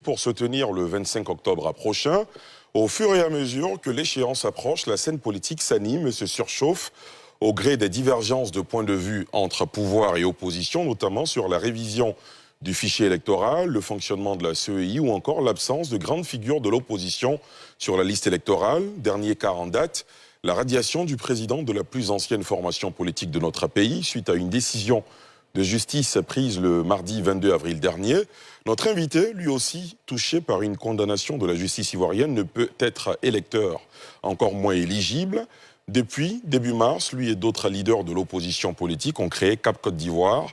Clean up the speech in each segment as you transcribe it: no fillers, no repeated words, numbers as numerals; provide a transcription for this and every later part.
Pour se tenir le 25 octobre prochain. Au fur et à mesure que l'échéance approche, la scène politique s'anime et se surchauffe au gré des divergences de points de vue entre pouvoir et opposition, notamment sur la révision du fichier électoral, le fonctionnement de la CEI ou encore l'absence de grandes figures de l'opposition sur la liste électorale. Dernier cas en date, la radiation du président de la plus ancienne formation politique de notre pays suite à une décision de justice prise le mardi 22 avril dernier. Notre invité, lui aussi touché par une condamnation de la justice ivoirienne, ne peut être électeur, encore moins éligible. Depuis début mars, lui et d'autres leaders de l'opposition politique ont créé Cap Côte d'Ivoire,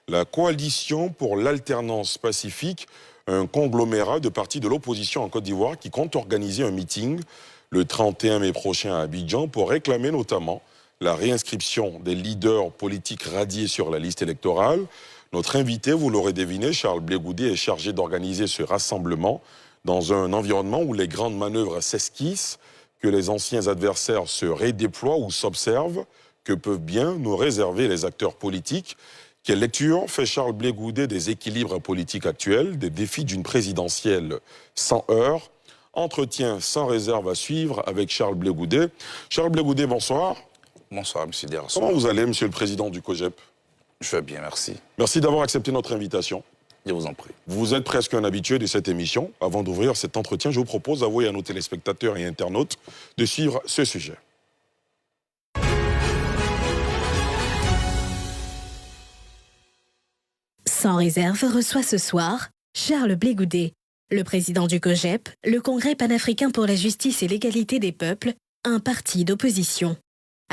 la coalition pour l'alternance pacifique, un conglomérat de partis de l'opposition en Côte d'Ivoire qui compte organiser un meeting le 31 mai prochain à Abidjan pour réclamer notamment la réinscription des leaders politiques radiés sur la liste électorale. Notre invité, vous l'aurez deviné, Charles Blé Goudé, est chargé d'organiser ce rassemblement dans un environnement où les grandes manœuvres s'esquissent, que les anciens adversaires se redéploient ou s'observent, que peuvent bien nous réserver les acteurs politiques. Quelle lecture fait Charles Blé Goudé des équilibres politiques actuels, des défis d'une présidentielle sans heurts? Entretien sans réserve à suivre avec Charles Blé Goudé. Charles Blé Goudé, bonsoir. Bonsoir, M. Derasson. Comment vous allez, Monsieur le Président du COJEP? Je vais bien, merci. Merci d'avoir accepté notre invitation. Je vous en prie. Vous êtes presque un habitué de cette émission. Avant d'ouvrir cet entretien, je vous propose, à vous et à nos téléspectateurs et internautes, de suivre ce sujet. Sans réserve reçoit ce soir Charles Blé Goudé, le président du COJEP, le Congrès panafricain pour la justice et l'égalité des peuples, un parti d'opposition.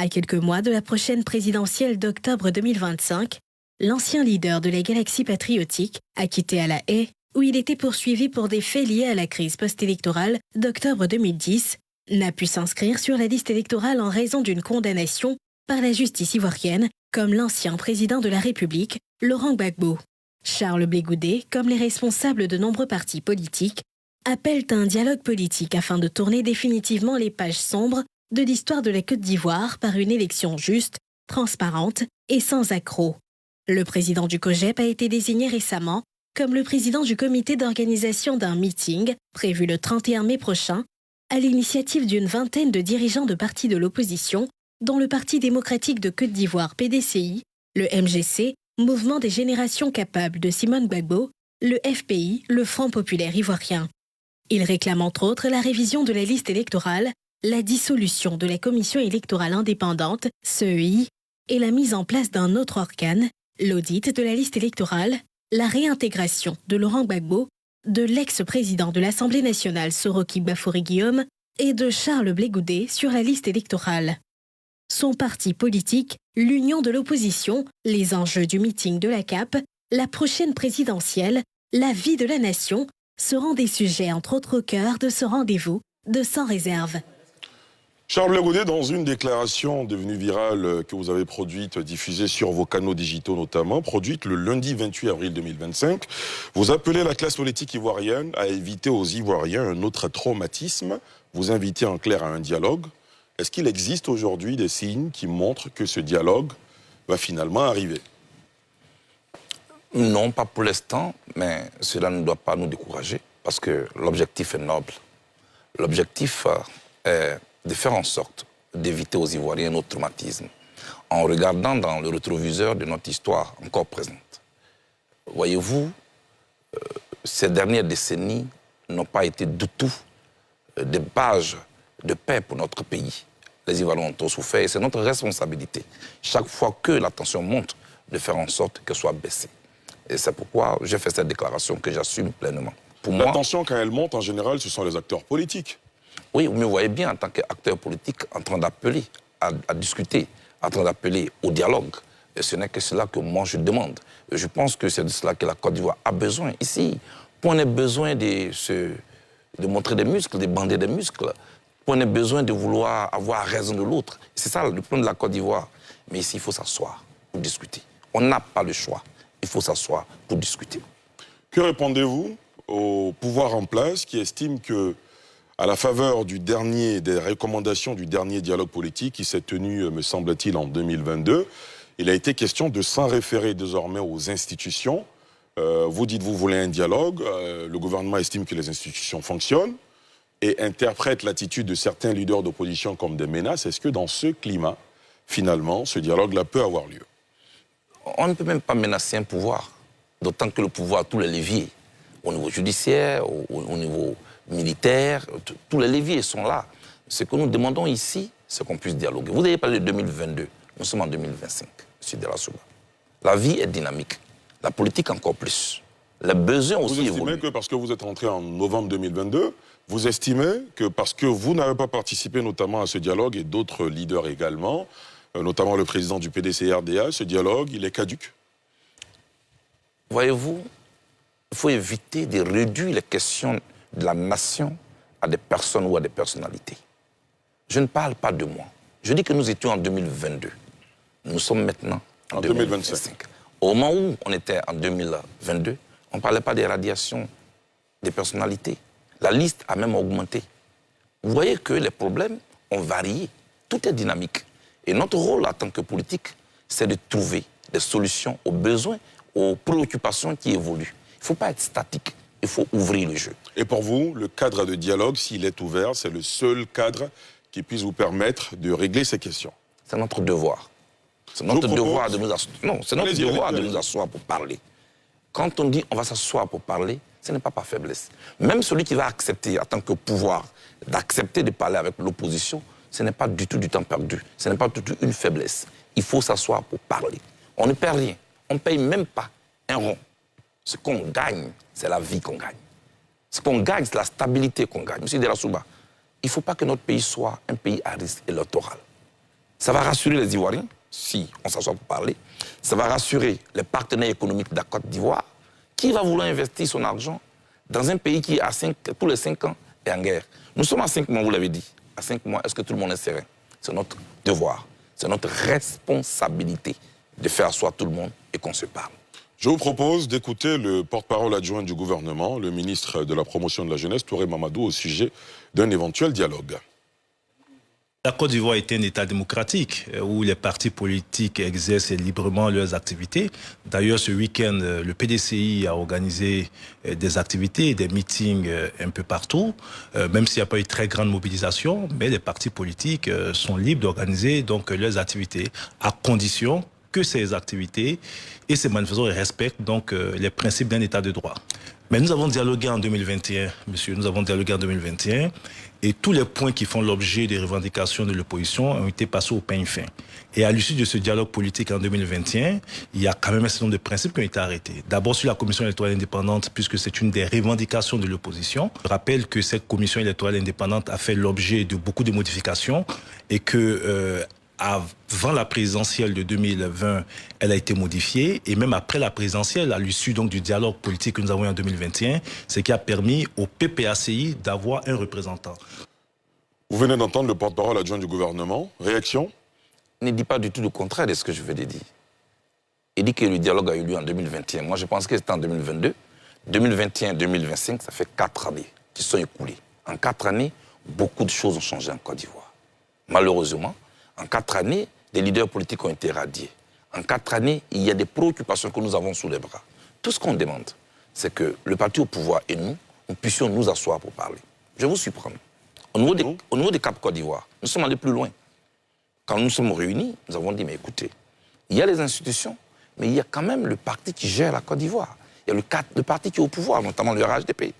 À quelques mois de la prochaine présidentielle d'octobre 2025, l'ancien leader de la Galaxie patriotique a quitté à La Haye, où il était poursuivi pour des faits liés à la crise post-électorale d'octobre 2010, n'a pu s'inscrire sur la liste électorale en raison d'une condamnation par la justice ivoirienne, comme l'ancien président de la République, Laurent Gbagbo. Charles Blé Goudé, comme les responsables de nombreux partis politiques, appellent à un dialogue politique afin de tourner définitivement les pages sombres de l'histoire de la Côte d'Ivoire par une élection juste, transparente et sans accroc. Le président du COJEP a été désigné récemment comme le président du comité d'organisation d'un meeting prévu le 31 mai prochain, à l'initiative d'une vingtaine de dirigeants de partis de l'opposition, dont le Parti démocratique de Côte d'Ivoire PDCI, le MGC, Mouvement des générations capables de Simone Gbagbo, le FPI, le Front populaire ivoirien. Il réclame entre autres la révision de la liste électorale, la dissolution de la commission électorale indépendante, CEI, et la mise en place d'un autre organe, l'audit de la liste électorale, la réintégration de Laurent Gbagbo, de l'ex-président de l'Assemblée nationale Soroki Bafoury-Guillaume et de Charles Blé Goudé sur la liste électorale. Son parti politique, l'Union de l'opposition, les enjeux du meeting de la CAP, la prochaine présidentielle, la vie de la nation seront des sujets entre autres au cœur de ce rendez-vous de Sans réserve. Charles Blé Goudé, dans une déclaration devenue virale que vous avez produite, diffusée sur vos canaux digitaux notamment, produite le lundi 28 avril 2025, vous appelez la classe politique ivoirienne à éviter aux Ivoiriens un autre traumatisme. Vous invitez en clair à un dialogue. Est-ce qu'il existe aujourd'hui des signes qui montrent que ce dialogue va finalement arriver? Non, pas pour l'instant, mais cela ne doit pas nous décourager, parce que l'objectif est noble. L'objectif est de faire en sorte d'éviter aux Ivoiriens notre traumatisme, en regardant dans le rétroviseur de notre histoire encore présente. Voyez-vous, ces dernières décennies n'ont pas été du tout des pages de paix pour notre pays. Les Ivoiriens ont trop souffert et c'est notre responsabilité, chaque fois que la tension monte, de faire en sorte qu'elle soit baissée. Et c'est pourquoi j'ai fait cette déclaration que j'assume pleinement. Pour La moi, tension, quand elle monte, en général, ce sont les acteurs politiques. oui, vous me voyez bien en tant qu'acteur politique en train d'appeler à discuter, en train d'appeler au dialogue. Et ce n'est que cela que moi je demande. Et je pense que c'est de cela que la Côte d'Ivoire a besoin. Ici, on a besoin de montrer des muscles, de bander des muscles. On a besoin de vouloir avoir raison de l'autre. C'est ça le plan de la Côte d'Ivoire. Mais ici, il faut s'asseoir pour discuter. On n'a pas le choix. Il faut s'asseoir pour discuter. Que répondez-vous au pouvoir en place qui estime que, à la faveur des recommandations du dernier dialogue politique qui s'est tenu, me semble-t-il, en 2022, il a été question de s'en référer désormais aux institutions, Vous dites vous voulez un dialogue, le gouvernement estime que les institutions fonctionnent et interprète l'attitude de certains leaders d'opposition comme des menaces. Est-ce que dans ce climat, finalement, ce dialogue-là peut avoir lieu? On ne peut même pas menacer un pouvoir, d'autant que le pouvoir a tous les leviers, au niveau judiciaire, au niveau militaire, tous les leviers sont là. Ce que nous demandons ici, c'est qu'on puisse dialoguer. Vous avez parlé de 2022, nous sommes en 2025, M. Dela-Souba. La vie est dynamique, la politique encore plus. Les besoins aussi évoluent. Vous estimez que parce que vous êtes rentré en novembre 2022, vous estimez que parce que vous n'avez pas participé notamment à ce dialogue et d'autres leaders également, notamment le président du PDC-RDA, ce dialogue, il est caduc? Voyez-vous, il faut éviter de réduire les questions de la nation à des personnes ou à des personnalités. Je ne parle pas de moi. Je dis que nous étions en 2022. Nous sommes maintenant en 2025. Au moment où on était en 2022, on ne parlait pas des radiations des personnalités. La liste a même augmenté. Vous voyez que les problèmes ont varié. Tout est dynamique. Et notre rôle en tant que politique, c'est de trouver des solutions aux besoins, aux préoccupations qui évoluent. Il ne faut pas être statique, il faut ouvrir le jeu. Et pour vous, le cadre de dialogue, s'il est ouvert, c'est le seul cadre qui puisse vous permettre de régler ces questions? C'est notre devoir. C'est notre devoir de nous asseoir. Non, c'est notre devoir de nous asseoir pour parler. Quand on dit on va s'asseoir pour parler, ce n'est pas par faiblesse. Même celui qui va accepter, en tant que pouvoir, d'accepter de parler avec l'opposition, ce n'est pas du tout du temps perdu. Ce n'est pas du tout une faiblesse. Il faut s'asseoir pour parler. On ne perd rien. On ne paye même pas un rond. Ce qu'on gagne, c'est la vie qu'on gagne. Ce qu'on gagne, c'est la stabilité qu'on gagne. Monsieur Dela-Souba, il ne faut pas que notre pays soit un pays à risque électoral. Ça va rassurer les Ivoiriens, si on s'assoit pour parler. Ça va rassurer les partenaires économiques de la Côte d'Ivoire. Qui va vouloir investir son argent dans un pays qui, tous les 5 ans, est en guerre? Nous sommes à 5 mois, vous l'avez dit. À 5 mois, est-ce que tout le monde est serein? C'est notre devoir, c'est notre responsabilité de faire asseoir tout le monde et qu'on se parle. Je vous propose d'écouter le porte-parole adjoint du gouvernement, le ministre de la Promotion de la Jeunesse, Touré Mamadou, au sujet d'un éventuel dialogue. La Côte d'Ivoire est un État démocratique où les partis politiques exercent librement leurs activités. D'ailleurs, ce week-end, le PDCI a organisé des activités, des meetings un peu partout, même s'il n'y a pas eu très grande mobilisation, mais les partis politiques sont libres d'organiser donc leurs activités à condition que ces activités et ces manifestations respectent donc les principes d'un État de droit. Mais nous avons dialogué en 2021, monsieur, nous avons dialogué en 2021 et tous les points qui font l'objet des revendications de l'opposition ont été passés au peigne fin. Et à l'issue de ce dialogue politique en 2021, il y a quand même un certain nombre de principes qui ont été arrêtés. D'abord sur la commission électorale indépendante, puisque c'est une des revendications de l'opposition. Je rappelle que cette commission électorale indépendante a fait l'objet de beaucoup de modifications et que avant la présidentielle de 2020, elle a été modifiée et même après la présidentielle, à l'issue donc du dialogue politique que nous avons eu en 2021, ce qui a permis au PPACI d'avoir un représentant. Vous venez d'entendre le porte-parole adjoint du gouvernement. Réaction? Il ne dit pas du tout le contraire de ce que je venais de dire. Il dit que le dialogue a eu lieu en 2021. Moi, je pense que c'était en 2022. 2021, 2025, ça fait 4 années qui sont écoulées. En 4 années, beaucoup de choses ont changé en Côte d'Ivoire. Malheureusement, en 4 années, des leaders politiques ont été radiés. En 4 années, il y a des préoccupations que nous avons sous les bras. Tout ce qu'on demande, c'est que le parti au pouvoir et nous puissions nous asseoir pour parler. Je vous surprends. Au niveau des Cap Côte d'Ivoire, nous sommes allés plus loin. Quand nous sommes réunis, nous avons dit, mais écoutez, il y a les institutions, mais il y a quand même le parti qui gère la Côte d'Ivoire. Il y a le parti qui est au pouvoir, notamment le RHDP.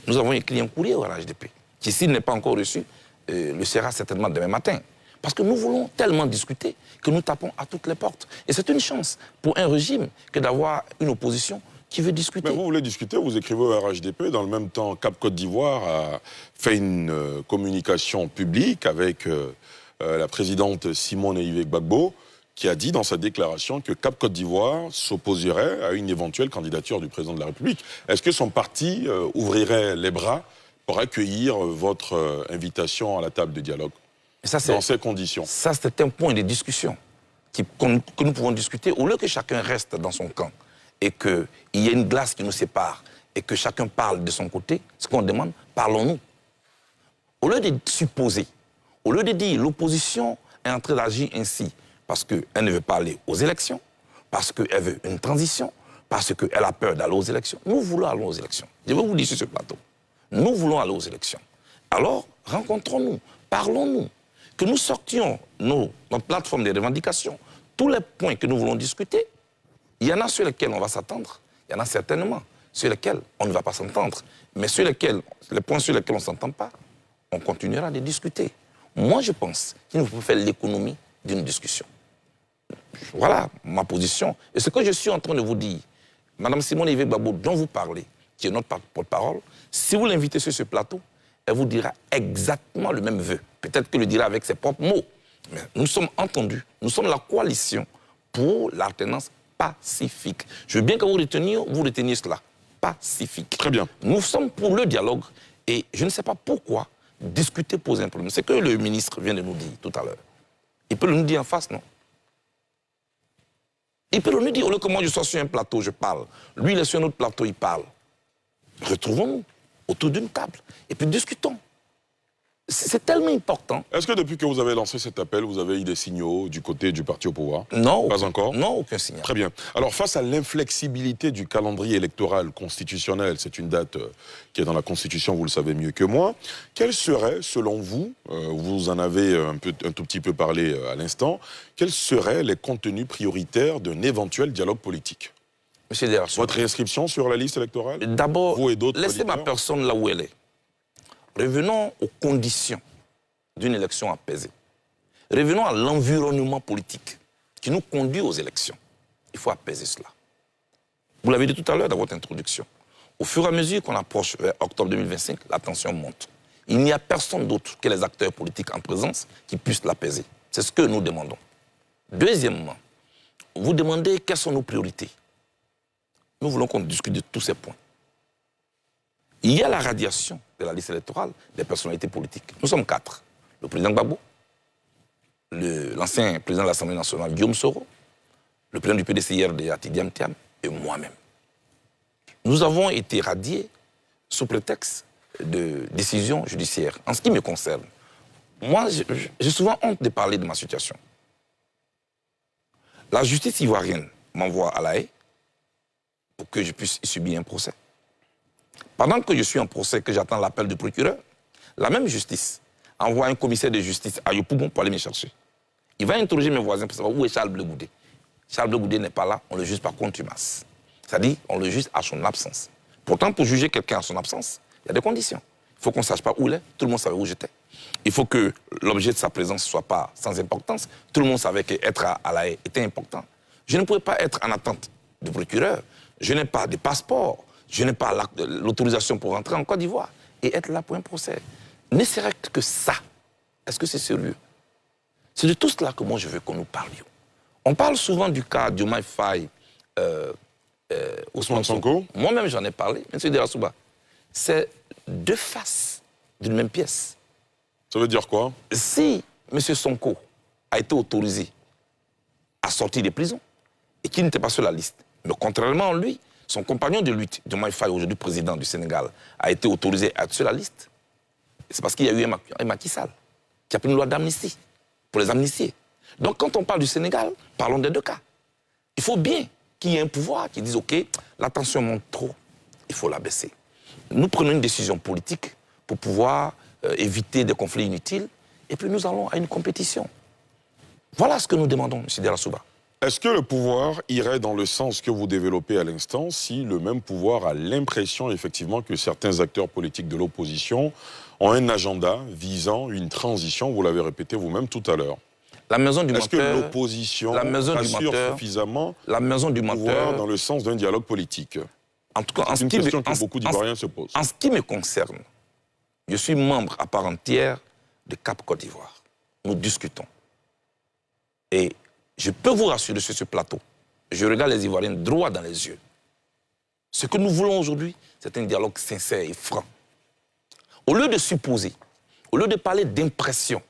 Nous avons écrit un courrier au RHDP, qui s'il n'est pas encore reçu, le sera certainement demain matin. Parce que nous voulons tellement discuter que nous tapons à toutes les portes. Et c'est une chance pour un régime que d'avoir une opposition qui veut discuter. Mais vous voulez discuter, vous écrivez au RHDP. Dans le même temps, Cap Côte d'Ivoire a fait une communication publique avec la présidente Simone Eivek Gbagbo, qui a dit dans sa déclaration que Cap Côte d'Ivoire s'opposerait à une éventuelle candidature du président de la République. Est-ce que son parti ouvrirait les bras pour accueillir votre invitation à la table de dialogue? Ça, dans ces conditions. Ça, c'est un point de discussion que nous pouvons discuter. Au lieu que chacun reste dans son camp et qu'il y ait une glace qui nous sépare et que chacun parle de son côté, ce qu'on demande, parlons-nous. Au lieu de supposer, au lieu de dire l'opposition est en train d'agir ainsi parce qu'elle ne veut pas aller aux élections, parce qu'elle veut une transition, parce qu'elle a peur d'aller aux élections. Nous voulons aller aux élections. Je vais vous dire sur ce plateau. Nous voulons aller aux élections. Alors, rencontrons-nous, parlons-nous, que nous sortions notre plateforme de revendications, tous les points que nous voulons discuter. Il y en a sur lesquels on va s'attendre, il y en a certainement sur lesquels on ne va pas s'entendre, mais sur lesquels, les points sur lesquels on ne s'entend pas, on continuera de discuter. Moi, je pense qu'il nous faut faire l'économie d'une discussion. Voilà ma position. Et ce que je suis en train de vous dire, Mme Simone Gbagbo, dont vous parlez, qui est notre porte-parole, si vous l'invitez sur ce plateau, elle vous dira exactement le même vœu. Peut-être qu'elle le dira avec ses propres mots. Mais nous sommes entendus. Nous sommes la coalition pour l'alternance pacifique. Je veux bien que vous reteniez cela. Pacifique. Très bien. Nous sommes pour le dialogue et je ne sais pas pourquoi discuter pose un problème. C'est que le ministre vient de nous dire tout à l'heure. Il peut nous dire en face, non? Il peut nous dire, au lieu que moi je sois sur un plateau, je parle. Lui, il est sur un autre plateau, il parle. Retrouvons-nous autour d'une table et puis discutons. C'est tellement important. Est-ce que depuis que vous avez lancé cet appel, vous avez eu des signaux du côté du parti au pouvoir? Non. Pas encore? Non, aucun signal. Très bien. Alors, face à l'inflexibilité du calendrier électoral constitutionnel, c'est une date qui est dans la Constitution, vous le savez mieux que moi, quels seraient, selon vous, vous en avez un tout petit peu parlé à l'instant, quels seraient les contenus prioritaires d'un éventuel dialogue politique? Monsieur Derassou, Votre inscription sur la liste électorale? d'abord, Vous et d'autres laissez ma candidats? personne là où elle est. Revenons aux conditions d'une élection apaisée. Revenons à l'environnement politique qui nous conduit aux élections. Il faut apaiser cela. Vous l'avez dit tout à l'heure dans votre introduction. Au fur et à mesure qu'on approche vers octobre 2025, la tension monte. Il n'y a personne d'autre que les acteurs politiques en présence qui puissent l'apaiser. C'est ce que nous demandons. Deuxièmement, vous demandez quelles sont nos priorités. Nous voulons qu'on discute de tous ces points. Il y a la radiation de la liste électorale des personnalités politiques. Nous sommes 4. Le président Gbagbo, l'ancien président de l'Assemblée nationale, Guillaume Soro, le président du PDCIRD, Atidi Amtiam, et moi-même. Nous avons été radiés sous prétexte de décision judiciaire. En ce qui me concerne, moi, j'ai souvent honte de parler de ma situation. La justice ivoirienne m'envoie à La Haye pour que je puisse subir un procès. Pendant que je suis en procès, que j'attends l'appel du procureur, la même justice envoie un commissaire de justice à Yopougon pour aller me chercher. Il va interroger mes voisins pour savoir où est Charles Bleu Goudé. Charles Bleu Goudé n'est pas là, on le juge par contumace. C'est-à-dire, on le juge à son absence. Pourtant, pour juger quelqu'un à son absence, il y a des conditions. Il faut qu'on ne sache pas où il est, tout le monde savait où j'étais. Il faut que l'objet de sa présence ne soit pas sans importance. Tout le monde savait qu'être à La Haye était important. Je ne pouvais pas être en attente du procureur. Je n'ai pas de passeport. Je n'ai pas l'autorisation pour rentrer en Côte d'Ivoire et être là pour un procès. Ne serait que ça. Est-ce que c'est sérieux? C'est de tout cela que moi je veux qu'on nous parlions. On parle souvent du cas Diomaye Faye, Ousmane Sonko. Moi-même j'en ai parlé, M. Derassou. C'est deux faces d'une même pièce. Ça veut dire quoi? Si M. Sonko a été autorisé à sortir des prisons et qu'il n'était pas sur la liste, mais contrairement à lui, son compagnon de lutte, Diomaye Faye, aujourd'hui président du Sénégal, a été autorisé à être sur la liste. C'est parce qu'il y a eu un Macky Sall qui a pris une loi d'amnistie pour les amnistier. Donc quand on parle du Sénégal, parlons des deux cas. Il faut bien qu'il y ait un pouvoir qui dise « Ok, la tension monte trop, il faut la baisser ». Nous prenons une décision politique pour pouvoir éviter des conflits inutiles et puis nous allons à une compétition. Voilà ce que nous demandons, M. Derassou. Est-ce que le pouvoir irait dans le sens que vous développez à l'instant si le même pouvoir a l'impression effectivement que certains acteurs politiques de l'opposition ont un agenda visant une transition, vous l'avez répété vous-même tout à l'heure? La maison du Est-ce que menteur, l'opposition la maison du assure menteur, suffisamment la maison du le pouvoir menteur, dans le sens d'un dialogue politique? en tout cas, C'est une question que beaucoup d'Ivoiriens se posent. En ce qui me concerne, je suis membre à part entière de Cap Côte d'Ivoire. Nous discutons. Et je peux vous rassurer sur ce plateau, je regarde les Ivoiriens droit dans les yeux. Ce que nous voulons aujourd'hui, c'est un dialogue sincère et franc. Au lieu de supposer, au lieu de parler d'impression,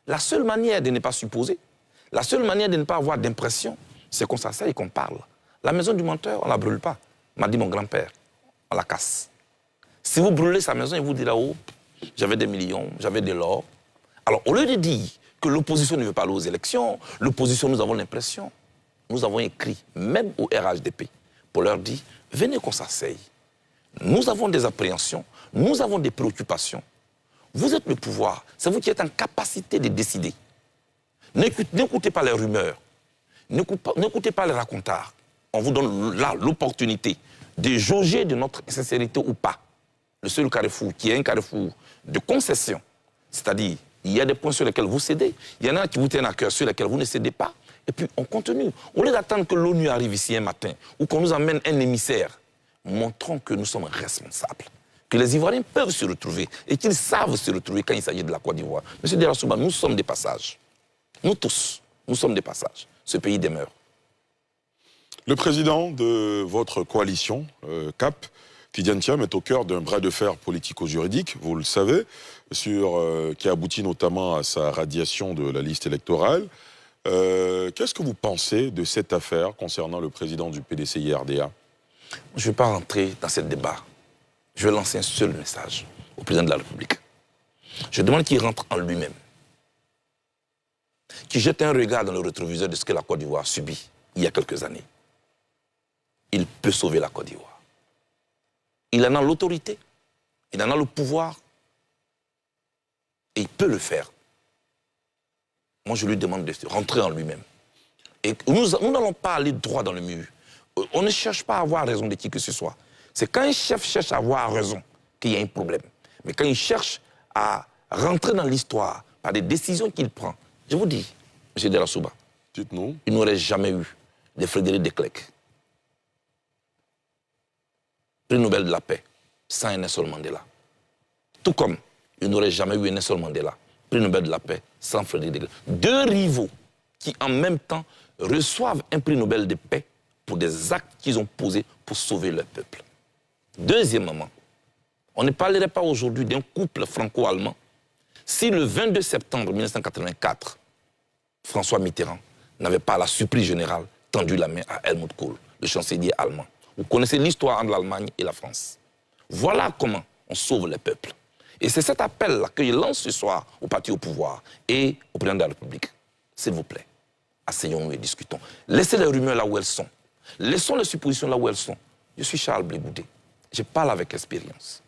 la seule manière de ne pas supposer, la seule manière de ne pas avoir d'impression, c'est qu'on s'asseye et qu'on parle. La maison du menteur, on ne la brûle pas, m'a dit mon grand-père. On la casse. Si vous brûlez sa maison, il vous dira « Oh, j'avais des millions, j'avais de l'or ». Alors, au lieu de dire que l'opposition ne veut pas aller aux élections, l'opposition, nous avons l'impression, nous avons écrit, même au RHDP, pour leur dire, venez qu'on s'asseye. Nous avons des appréhensions, nous avons des préoccupations. Vous êtes le pouvoir, c'est vous qui êtes en capacité de décider. N'écoutez pas les rumeurs, n'écoutez pas les racontards. On vous donne là l'opportunité de jauger de notre sincérité ou pas. Le seul carrefour qui est un carrefour de concession, c'est-à-dire il y a des points sur lesquels vous cédez, il y en a qui vous tiennent à cœur sur lesquels vous ne cédez pas, et puis on continue. Au lieu d'attendre que l'ONU arrive ici un matin ou qu'on nous amène un émissaire, montrons que nous sommes responsables, que les Ivoiriens peuvent se retrouver et qu'ils savent se retrouver quand il s'agit de la Côte d'Ivoire. Monsieur Delassouba, nous sommes des passages. Nous tous, nous sommes des passages. Ce pays demeure. Le président de votre coalition, CAP, Tidiane Thiam, est au cœur d'un bras de fer politico-juridique, vous le savez, qui aboutit notamment à sa radiation de la liste électorale. Qu'est-ce que vous pensez de cette affaire concernant le président du PDCI-RDA? Je ne vais pas rentrer dans ce débat. Je vais lancer un seul message au président de la République. Je demande qu'il rentre en lui-même, qu'il jette un regard dans le rétroviseur de ce que la Côte d'Ivoire a subi il y a quelques années. Il peut sauver la Côte d'Ivoire. Il en a l'autorité, il en a le pouvoir, et il peut le faire. Moi, je lui demande de rentrer en lui-même. Et nous n'allons pas aller droit dans le mur. On ne cherche pas à avoir raison de qui que ce soit. C'est quand un chef cherche à avoir raison qu'il y a un problème. Mais quand il cherche à rentrer dans l'histoire par des décisions qu'il prend, je vous dis, M. Delassouba, dites-nous, il n'aurait jamais eu de Frédéric de Klerk, prix Nobel de la paix, sans un Nelson Mandela. Tout comme il n'aurait jamais eu un Nelson Mandela, prix Nobel de la paix, sans Frédéric de Klerk. Deux rivaux qui, en même temps, reçoivent un prix Nobel de paix pour des actes qu'ils ont posés pour sauver leur peuple. Deuxièmement, on ne parlerait pas aujourd'hui d'un couple franco-allemand si le 22 septembre 1984, François Mitterrand n'avait pas à la surprise générale tendu la main à Helmut Kohl, le chancelier allemand. Vous connaissez l'histoire entre l'Allemagne et la France. Voilà comment on sauve les peuples. Et c'est cet appel-là que je lance ce soir au parti au pouvoir et au président de la République. S'il vous plaît, asseyons-nous et discutons. Laissez les rumeurs là où elles sont. Laissons les suppositions là où elles sont. Je suis Charles Blé Goudé. Je parle avec expérience.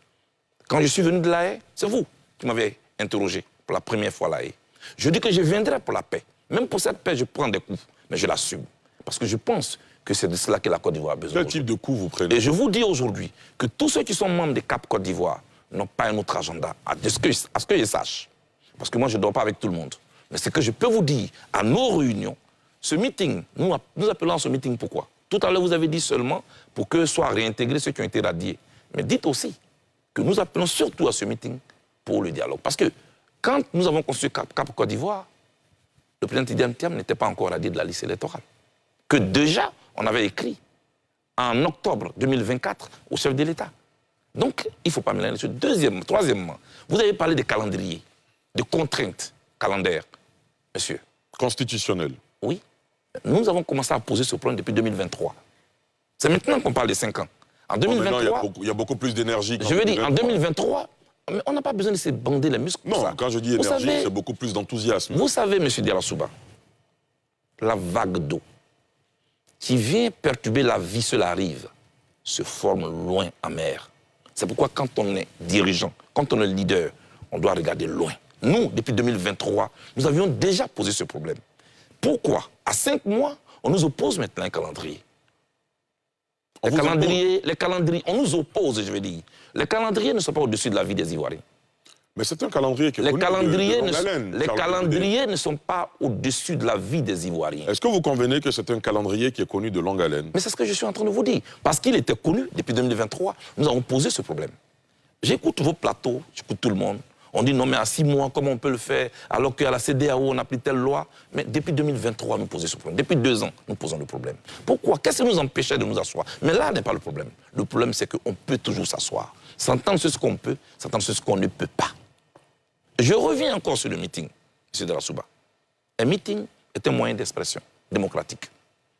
Quand je suis venu de La Haye, c'est vous qui m'avez interrogé pour la première fois à La Haye. Je dis que je viendrai pour la paix. Même pour cette paix, je prends des coups, mais je l'assume. Parce que je pense que c'est de cela que la Côte d'Ivoire a besoin. quel type de coup vous prenez? Et je vous dis aujourd'hui que tous ceux qui sont membres des CAP Côte d'Ivoire n'ont pas un autre agenda, à ce que je sache. Parce que moi, je ne dors pas avec tout le monde. Mais ce que je peux vous dire, à nos réunions, ce meeting, nous appelons ce meeting pourquoi? Tout à l'heure, vous avez dit seulement pour que soient réintégrés ceux qui ont été radiés. Mais dites aussi que nous appelons surtout à ce meeting pour le dialogue. Parce que quand nous avons construit CAP Côte d'Ivoire, le président Tidiane Thiam n'était pas encore radié de la liste électorale. Que déjà, on avait écrit en octobre 2024 au chef de l'État. Donc, il ne faut pas mélanger les choses. Troisièmement, vous avez parlé de calendrier, de contraintes calendaires, monsieur. Constitutionnel. Oui. Nous avons commencé à poser ce problème depuis 2023. C'est maintenant qu'on parle de 5 ans. En 2023... il y a beaucoup plus d'énergie. Je veux dire, en 2023, mais on n'a pas besoin de se bander les muscles. Non, ça. quand je dis énergie, c'est beaucoup plus d'enthousiasme. Vous savez, M. Delassouba, la vague d'eau qui vient perturber la vie sur la rive se forme loin en mer. C'est pourquoi quand on est dirigeant, quand on est leader, on doit regarder loin. Nous, depuis 2023, nous avions déjà posé ce problème. Pourquoi? À 5 mois, on nous oppose maintenant un calendrier. Les calendriers, on nous oppose, je veux dire. Les calendriers ne sont pas au-dessus de la vie des Ivoiriens. Mais c'est un calendrier qui est connu Les calendriers ne sont pas au-dessus de la vie des Ivoiriens. Est-ce que vous convenez que c'est un calendrier qui est connu de longue haleine? Mais c'est ce que je suis en train de vous dire. Parce qu'il était connu depuis 2023, nous avons posé ce problème. J'écoute vos plateaux, j'écoute tout le monde. On dit non mais à 6 mois, comment on peut le faire alors qu'à la CEDEAO, on a pris telle loi. Mais depuis 2023, nous posons ce problème. Depuis 2 ans, nous posons le problème. Pourquoi? Qu'est-ce qui nous empêchait de nous asseoir? Mais là n'est pas le problème. Le problème, c'est qu'on peut toujours s'asseoir. S'entendre sur ce qu'on peut, s'entendre sur ce qu'on ne peut pas. Je reviens encore sur le meeting, M. Delassouba. Un meeting est un moyen d'expression démocratique.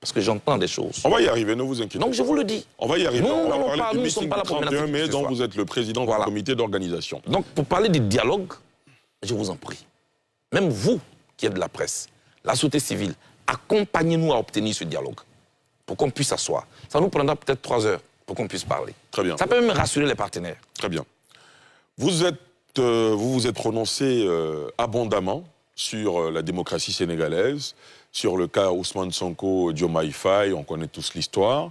Parce que j'entends des choses. On va y arriver, ne vous inquiétez pas. Donc je vous le dis. On va y arriver. Nous, on va parler du ne sommes meeting pas là du pour 31 mai, dont vous êtes le président du comité d'organisation. Donc pour parler du dialogue, je vous en prie. Même vous qui êtes de la presse, la société civile, accompagnez-nous à obtenir ce dialogue. pour qu'on puisse s'asseoir. Ça nous prendra peut-être 3 heures pour qu'on puisse parler. Très bien. Ça peut même rassurer les partenaires. Très bien. Vous vous êtes prononcé abondamment sur la démocratie sénégalaise, sur le cas Ousmane Sonko, Diomaye Faye, on connaît tous l'histoire.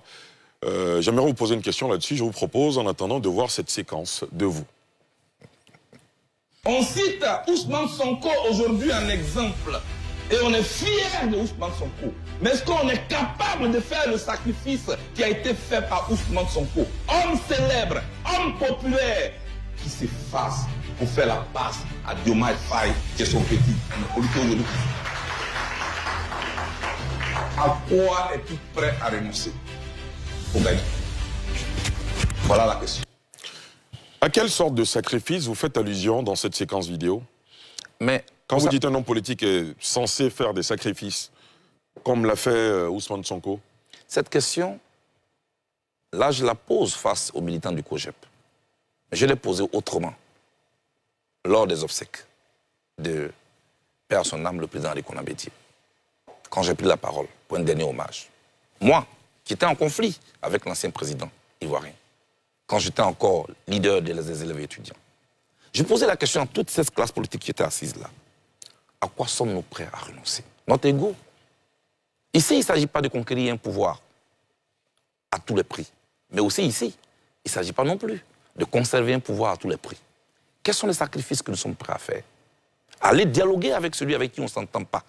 J'aimerais vous poser une question là-dessus. Je vous propose, en attendant, de voir cette séquence de vous. On cite Ousmane Sonko aujourd'hui en exemple. Et on est fiers de Ousmane Sonko. Mais est-ce qu'on est capable de faire le sacrifice qui a été fait par Ousmane Sonko? Homme célèbre, homme populaire, qui s'efface pour faire la passe à Diomaye Faye, qui est son petit. Aujourd'hui. À quoi es-tu prêt à renoncer pour gagner? Voilà la question. À quelle sorte de sacrifice vous faites allusion dans cette séquence vidéo? Mais quand vous dites un homme politique est censé faire des sacrifices, comme l'a fait Ousmane Sonko? Cette question, là, je la pose face aux militants du COJEP. Mais je l'ai posée autrement. Lors des obsèques de Père à son âme, le président Ricona Bédié. Quand j'ai pris la parole pour un dernier hommage. Moi, qui étais en conflit avec l'ancien président ivoirien, quand j'étais encore leader des élèves étudiants, je posais la question à toute cette classe politique qui était assise là. À quoi sommes-nous prêts à renoncer? Notre ego. Ici, il ne s'agit pas de conquérir un pouvoir à tous les prix. Mais aussi ici, il ne s'agit pas non plus de conserver un pouvoir à tous les prix. Quels sont les sacrifices que nous sommes prêts à faire? Aller dialoguer avec celui avec qui on ne s'entend pas.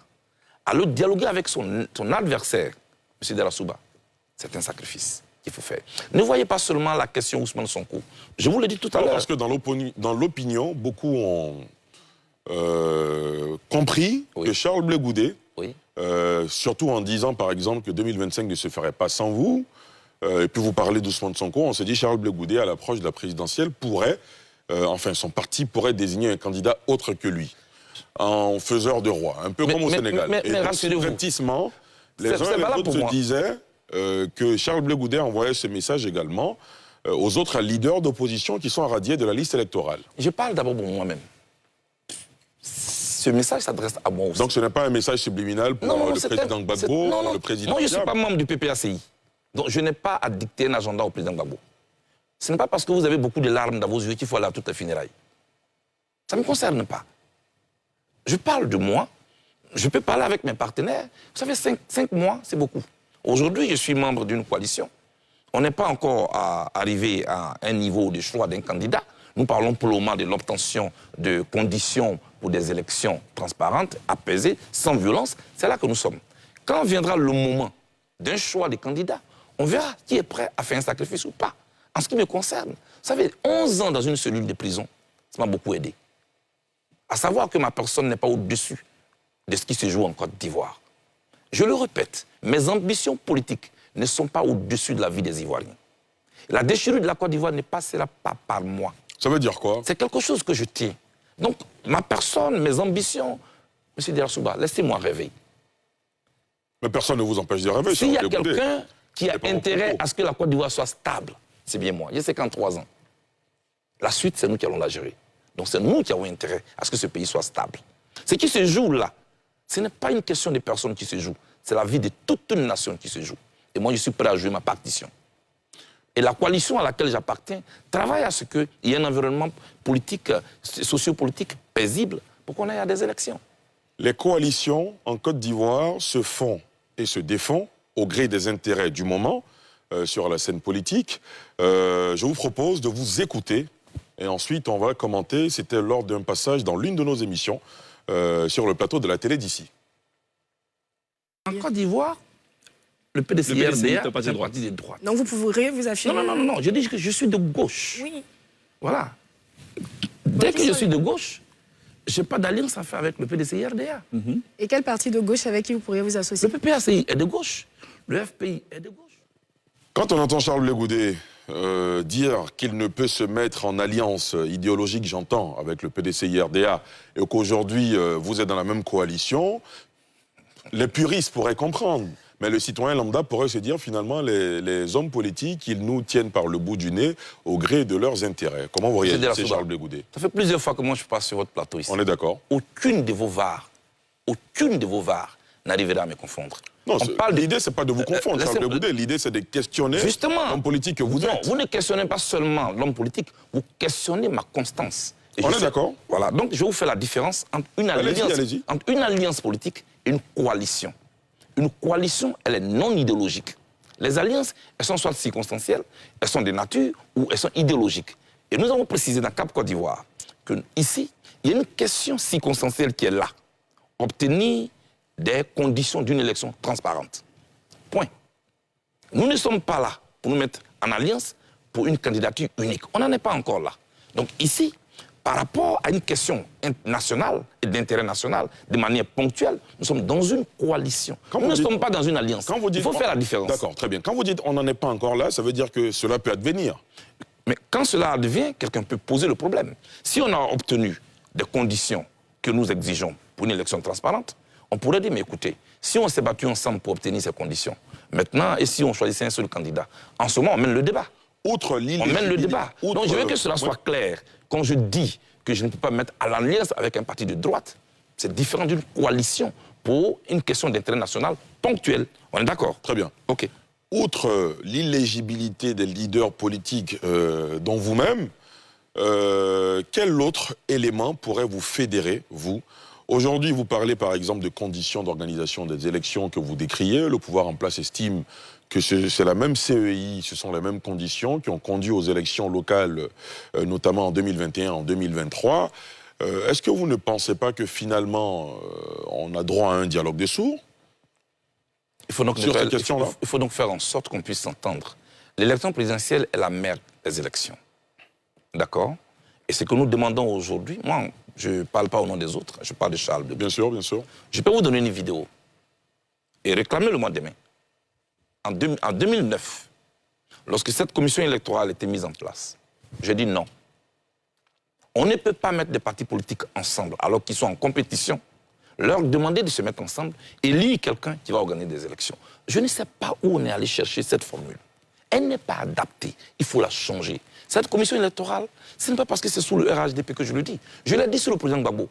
Aller dialoguer avec son adversaire, M. Delassouba. C'est un sacrifice qu'il faut faire. Ne voyez pas seulement la question Ousmane Sonko. Je vous l'ai dit tout à l'heure. Parce que dans l'opinion, beaucoup ont compris que Charles Blé Goudé, surtout en disant par exemple que 2025 ne se ferait pas sans vous, et puis vous parlez d'Ousmane Sonko, on se dit Charles Blé Goudé, à l'approche de la présidentielle, pourrait, enfin son parti pourrait désigner un candidat autre que lui, en faiseur de roi, un peu comme au Sénégal. Mais rassurez-vous. Effectivement, les uns et les autres se disaient que Charles Blé Goudé envoyait ce message également aux autres leaders d'opposition qui sont radiés de la liste électorale. Je parle d'abord pour moi-même. Ce message s'adresse à moi aussi. Donc ce n'est pas un message subliminal pour le président Gbagbo, le président... Non, je ne suis pas membre du PPACI. Donc je n'ai pas à dicter un agenda au président Gbagbo. Ce n'est pas parce que vous avez beaucoup de larmes dans vos yeux qu'il faut aller à toutes les funérailles. Ça ne me concerne pas. Je parle de moi. Je peux parler avec mes partenaires. Vous savez, 5 mois, c'est beaucoup. Aujourd'hui, je suis membre d'une coalition. On n'est pas encore arrivé à un niveau de choix d'un candidat. Nous parlons pour le moment de l'obtention de conditions pour des élections transparentes, apaisées, sans violence. C'est là que nous sommes. Quand viendra le moment d'un choix des candidats, on verra qui est prêt à faire un sacrifice ou pas. En ce qui me concerne, vous savez, 11 ans dans une cellule de prison, ça m'a beaucoup aidé. À savoir que ma personne n'est pas au-dessus de ce qui se joue en Côte d'Ivoire. Je le répète, mes ambitions politiques ne sont pas au-dessus de la vie des Ivoiriens. La déchirure de la Côte d'Ivoire ne passera pas par moi. Ça veut dire quoi? C'est quelque chose que je tiens. Donc, ma personne, mes ambitions, M. Delassouba, laissez-moi rêver. Mais personne ne vous empêche de rêver. S'il y a quelqu'un qui a intérêt à ce que la Côte d'Ivoire soit stable, c'est bien moi. J'ai 53 ans. La suite, c'est nous qui allons la gérer. Donc, c'est nous qui avons intérêt à ce que ce pays soit stable. Ce qui se joue là, ce n'est pas une question de personnes qui se joue. C'est la vie de toute une nation qui se joue. Et moi, je suis prêt à jouer ma partition. Et la coalition à laquelle j'appartiens travaille à ce qu'il y ait un environnement politique, sociopolitique paisible pour qu'on aille à des élections. Les coalitions en Côte d'Ivoire se font et se défont au gré des intérêts du moment sur la scène politique. Je vous propose de vous écouter et ensuite on va commenter. C'était lors d'un passage dans l'une de nos émissions sur le plateau de la télé d'ici. En Côte d'Ivoire, le PDCI-RDA fait partie des droites. Donc vous pourrez vous affirmer... Non, je dis que je suis de gauche. Oui. Voilà. Dès que je suis de gauche, je n'ai pas d'alliance à faire avec le PDCI-RDA. Et quel parti de gauche avec qui vous pourriez vous associer? Le PPACI est de gauche. Le FPI est de gauche. Quand on entend Charles Blé Goudé dire qu'il ne peut se mettre en alliance idéologique, j'entends, avec le PDCI-RDA, et qu'aujourd'hui vous êtes dans la même coalition, les puristes pourraient comprendre. Mais le citoyen lambda pourrait se dire, finalement, les hommes politiques, ils nous tiennent par le bout du nez au gré de leurs intérêts. Comment vous réagissez, Charles Blé Goudé? Ça fait plusieurs fois que moi je passe sur votre plateau ici. On est d'accord. Aucune de vos VAR n'arriverait à me confondre. Non, l'idée, c'est pas de vous confondre, Charles Blé Goudé. L'idée, c'est de questionner l'homme politique que vous êtes. Vous ne questionnez pas seulement l'homme politique, vous questionnez ma constance. On est d'accord. Voilà, donc je vais vous faire la différence entre une alliance politique et une coalition. Une coalition, elle est non idéologique. Les alliances, elles sont soit circonstancielles, elles sont de nature ou elles sont idéologiques. Et nous avons précisé dans Cap Côte d'Ivoire qu'ici, il y a une question circonstancielle qui est là. Obtenir des conditions d'une élection transparente. Point. Nous ne sommes pas là pour nous mettre en alliance pour une candidature unique. On n'en est pas encore là. Donc ici, par rapport à une question nationale et d'intérêt national, de manière ponctuelle, nous sommes dans une coalition. Nous ne sommes pas dans une alliance. Il faut faire la différence. D'accord, très bien. Quand vous dites on n'en est pas encore là, ça veut dire que cela peut advenir. Mais quand cela advient, quelqu'un peut poser le problème. Si on a obtenu des conditions que nous exigeons pour une élection transparente, on pourrait dire, mais écoutez, si on s'est battu ensemble pour obtenir ces conditions, maintenant, et si on choisissait un seul candidat, en ce moment, on mène le débat. On mène le débat. Donc je veux que cela soit clair. Quand je dis que je ne peux pas me mettre à l'alliance avec un parti de droite, c'est différent d'une coalition pour une question d'intérêt national ponctuelle. On est d'accord? Très bien. OK. Outre l'illégibilité des leaders politiques dont vous-même, quel autre élément pourrait vous fédérer, vous? Aujourd'hui, vous parlez par exemple de conditions d'organisation des élections que vous décriez. Le pouvoir en place estime que c'est la même CEI, ce sont les mêmes conditions qui ont conduit aux élections locales, notamment en 2021, en 2023. Est-ce que vous ne pensez pas que finalement, on a droit à un dialogue des sourds sur cette question-là? Il faut donc faire en sorte qu'on puisse s'entendre. L'élection présidentielle est la mère des élections. D'accord? Et ce que nous demandons aujourd'hui, moi, je ne parle pas au nom des autres, je parle de Charles Blé Goudé. Bien sûr, bien sûr. Je peux vous donner une vidéo et réclamer le mois demain. En 2009, lorsque cette commission électorale était mise en place, j'ai dit non. On ne peut pas mettre des partis politiques ensemble alors qu'ils sont en compétition, leur demander de se mettre ensemble et élire quelqu'un qui va organiser des élections. Je ne sais pas où on est allé chercher cette formule. Elle n'est pas adaptée, il faut la changer. Cette commission électorale, ce n'est pas parce que c'est sous le RHDP que je le dis. Je l'ai dit sur le président Gbagbo.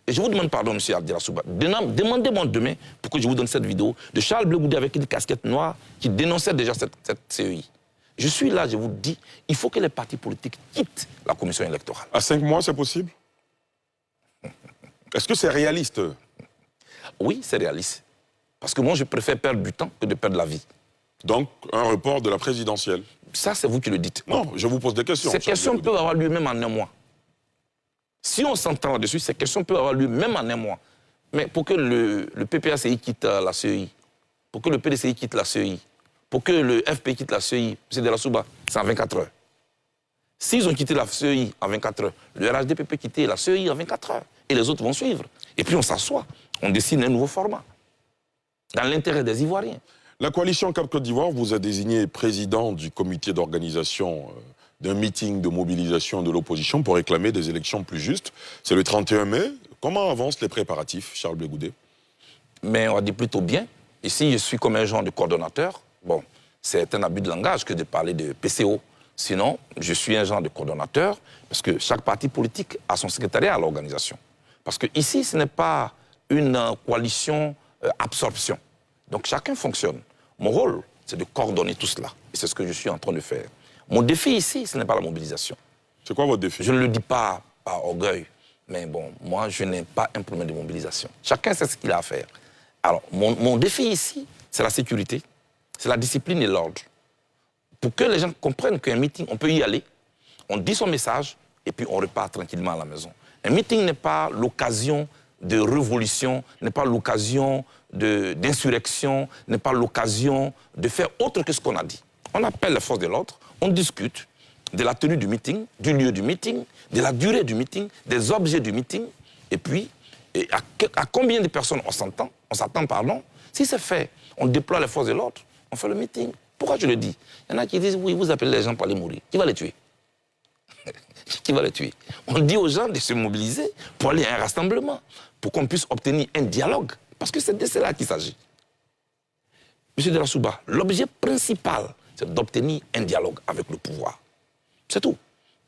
Et je vous demande pardon, M. Abdillah Souba. Demandez-moi demain pour que je vous donne cette vidéo de Charles Blé Goudé avec une casquette noire qui dénonçait déjà cette CEI. Je suis là, je vous dis, il faut que les partis politiques quittent la commission électorale. À 5 mois, c'est possible? Est-ce que c'est réaliste? Oui, c'est réaliste. Parce que moi, je préfère perdre du temps que de perdre la vie. Donc, un report de la présidentielle? Ça, c'est vous qui le dites. Non, je vous pose des questions. Ces questions peuvent avoir lieu même en un mois. Si on s'entend là-dessus, ces questions peuvent avoir lieu même en un mois. Mais pour que le PPACI quitte la CEI, pour que le PDCI quitte la CEI, pour que le FP quitte la CEI, M. De la Souba, c'est en 24 heures. S'ils ont quitté la CEI en 24 heures, le RHDP peut quitter la CEI en 24 heures. Et les autres vont suivre. Et puis on s'assoit, on dessine un nouveau format. Dans l'intérêt des Ivoiriens. La coalition Cap Côte d'Ivoire vous a désigné président du comité d'organisation d'un meeting de mobilisation de l'opposition pour réclamer des élections plus justes. C'est le 31 mai. Comment avancent les préparatifs, Charles Blé Goudé? Mais on va dire plutôt bien. Ici, je suis comme un genre de coordonnateur. Bon, c'est un abus de langage que de parler de PCO. Sinon, je suis un genre de coordonnateur parce que chaque parti politique a son secrétariat à l'organisation. Parce que ici, ce n'est pas une coalition absorption. Donc chacun fonctionne. Mon rôle, c'est de coordonner tout cela. Et c'est ce que je suis en train de faire. Mon défi ici, ce n'est pas la mobilisation. C'est quoi votre défi? Je ne le dis pas par orgueil. Mais bon, moi, je n'ai pas un problème de mobilisation. Chacun sait ce qu'il a à faire. Alors, mon défi ici, c'est la sécurité, c'est la discipline et l'ordre. Pour que les gens comprennent qu'un meeting, on peut y aller, on dit son message, et puis on repart tranquillement à la maison. Un meeting n'est pas l'occasion de révolution, n'est pas l'occasion d'insurrection, n'est pas l'occasion de faire autre que ce qu'on a dit. On appelle les forces de l'ordre, on discute de la tenue du meeting, du lieu du meeting, de la durée du meeting, des objets du meeting, et puis à combien de personnes on s'attend, pardon. Si c'est fait, on déploie les forces de l'ordre, on fait le meeting. Pourquoi je le dis? Il y en a qui disent, oui, vous appelez les gens pour aller mourir. Qui va les tuer? Qui va les tuer? On dit aux gens de se mobiliser pour aller à un rassemblement, pour qu'on puisse obtenir un dialogue. Parce que c'est de cela qu'il s'agit. Monsieur De la Souba, l'objet principal, c'est d'obtenir un dialogue avec le pouvoir. C'est tout.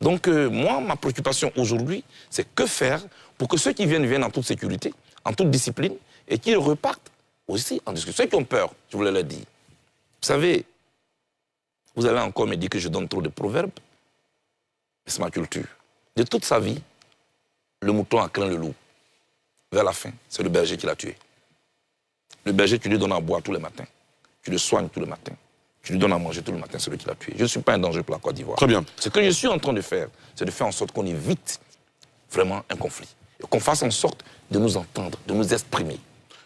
Donc moi, ma préoccupation aujourd'hui, c'est que faire pour que ceux qui viennent en toute sécurité, en toute discipline, et qu'ils repartent aussi en discussion. Ceux qui ont peur, je voulais le dire. Vous savez, vous allez encore me dire que je donne trop de proverbes. C'est ma culture. De toute sa vie, le mouton a craint le loup. Vers la fin, c'est le berger qui l'a tué. Le berger, tu lui donnes à boire tous les matins. Tu le soignes tous les matins. Tu lui donnes à manger tous les matins, c'est lui qui l'a tué. Je ne suis pas un danger pour la Côte d'Ivoire. Très bien. Ce que je suis en train de faire, c'est de faire en sorte qu'on évite vraiment un conflit. Et qu'on fasse en sorte de nous entendre, de nous exprimer.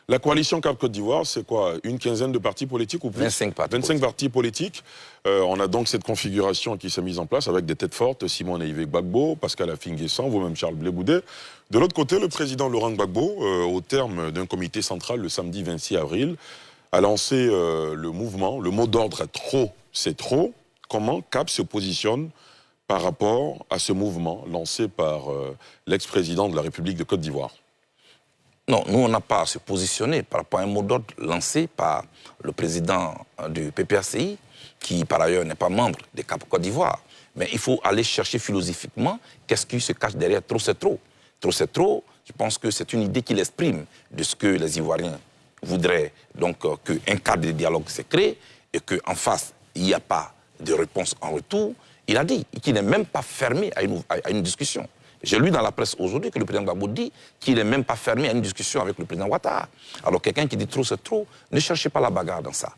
La coalition Cap Côte d'Ivoire, c'est quoi? Une quinzaine de partis politiques ou plus? 25 partis. 25 partis politiques. On a donc cette configuration qui s'est mise en place avec des têtes fortes, Simon Ehifé Gbagbo, Pascal Affi-N'Guessan, vous-même Charles Blé Goudé. De l'autre côté, le président Laurent Gbagbo, au terme d'un comité central le samedi 26 avril, a lancé le mouvement, le mot d'ordre trop, c'est trop. Comment Cap se positionne par rapport à ce mouvement lancé par l'ex-président de la République de Côte d'Ivoire? Non, nous, on n'a pas à se positionner par rapport à un mot d'ordre lancé par le président du PPACI, qui par ailleurs n'est pas membre des Cap Côte d'Ivoire. Mais il faut aller chercher philosophiquement qu'est-ce qui se cache derrière trop c'est trop. Trop c'est trop, je pense que c'est une idée qu'il exprime de ce que les Ivoiriens voudraient, donc qu'un cadre de dialogue se crée et qu'en face, il n'y a pas de réponse en retour. Il a dit qu'il n'est même pas fermé à une discussion. J'ai lu dans la presse aujourd'hui que le président Gbagbo dit qu'il n'est même pas fermé à une discussion avec le président Ouattara. Alors quelqu'un qui dit trop c'est trop, ne cherchez pas la bagarre dans ça.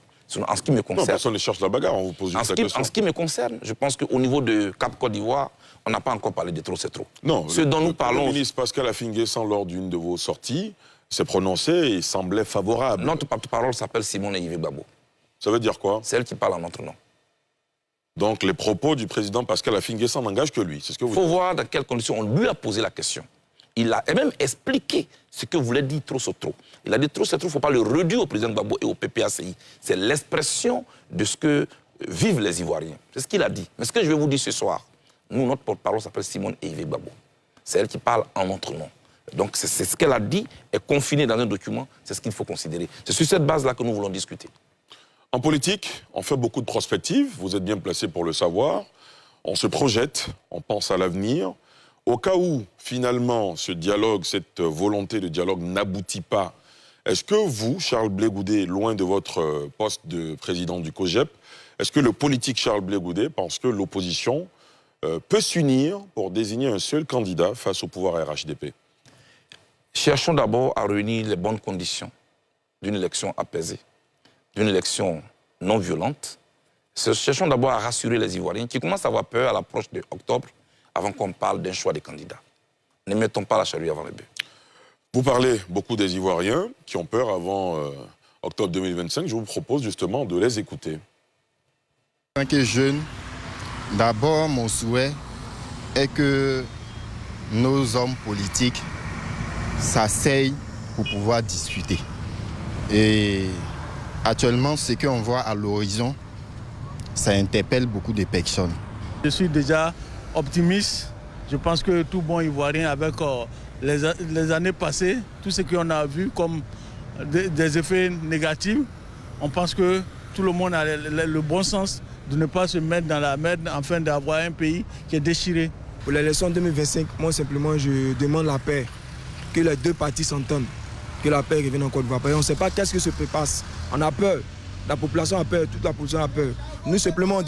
En ce qui me concerne, Non, personne ne cherche la bagarre, on vous pose juste la question. En ce qui me concerne, je pense qu'au niveau de Cap Côte d'Ivoire, on n'a pas encore parlé de trop c'est trop. Non, ce dont nous parlons. Le ministre Pascal Affi-N'Guessan, lors d'une de vos sorties, s'est prononcé et semblait favorable. Notre porte-parole s'appelle Simon Ehifé Gbagbo. Ça veut dire quoi? C'est elle qui parle en notre nom. Donc les propos du président Pascal Affi-N'Guessan n'engagent que lui, c'est ce que vous dites. Il faut voir dans quelles conditions on lui a posé la question. Il a même expliqué ce que voulait dire trop c'est trop. Il a dit trop c'est trop, il ne faut pas le redire au président Gbagbo et au PPACI. C'est l'expression de ce que vivent les Ivoiriens. C'est ce qu'il a dit. Mais ce que je vais vous dire ce soir, nous, notre porte-parole s'appelle Simone Ehifé Gbagbo. C'est elle qui parle en notre nom. Donc c'est ce qu'elle a dit est confiné dans un document, c'est ce qu'il faut considérer. C'est sur cette base-là que nous voulons discuter. En politique, on fait beaucoup de prospectives, vous êtes bien placé pour le savoir. On se projette, on pense à l'avenir. Au cas où, finalement, ce dialogue, cette volonté de dialogue n'aboutit pas, est-ce que vous, Charles Blé Goudé, loin de votre poste de président du COJEP, est-ce que le politique Charles Blé Goudé pense que l'opposition peut s'unir pour désigner un seul candidat face au pouvoir RHDP? Cherchons d'abord à réunir les bonnes conditions d'une élection apaisée, d'une élection non violente. Cherchons d'abord à rassurer les Ivoiriens qui commencent à avoir peur à l'approche de octobre avant qu'on parle d'un choix des candidats. Ne mettons pas la charrue avant les bœufs. Vous parlez beaucoup des Ivoiriens qui ont peur avant octobre 2025. Je vous propose justement de les écouter. En tant que jeune, d'abord mon souhait est que nos hommes politiques s'asseyent pour pouvoir discuter. Et actuellement, ce qu'on voit à l'horizon, ça interpelle beaucoup de personnes. Je suis déjà optimiste. Je pense que tout bon Ivoirien, avec les années passées, tout ce qu'on a vu comme des effets négatifs, on pense que tout le monde a le bon sens de ne pas se mettre dans la merde afin d'avoir un pays qui est déchiré. Pour l'élection 2025, moi simplement je demande la paix, que les deux parties s'entendent, que la paix revienne en Côte d'Ivoire. On ne sait pas qu'est-ce qui se passe. On a peur, la population a peur, toute la population a peur. Nous simplement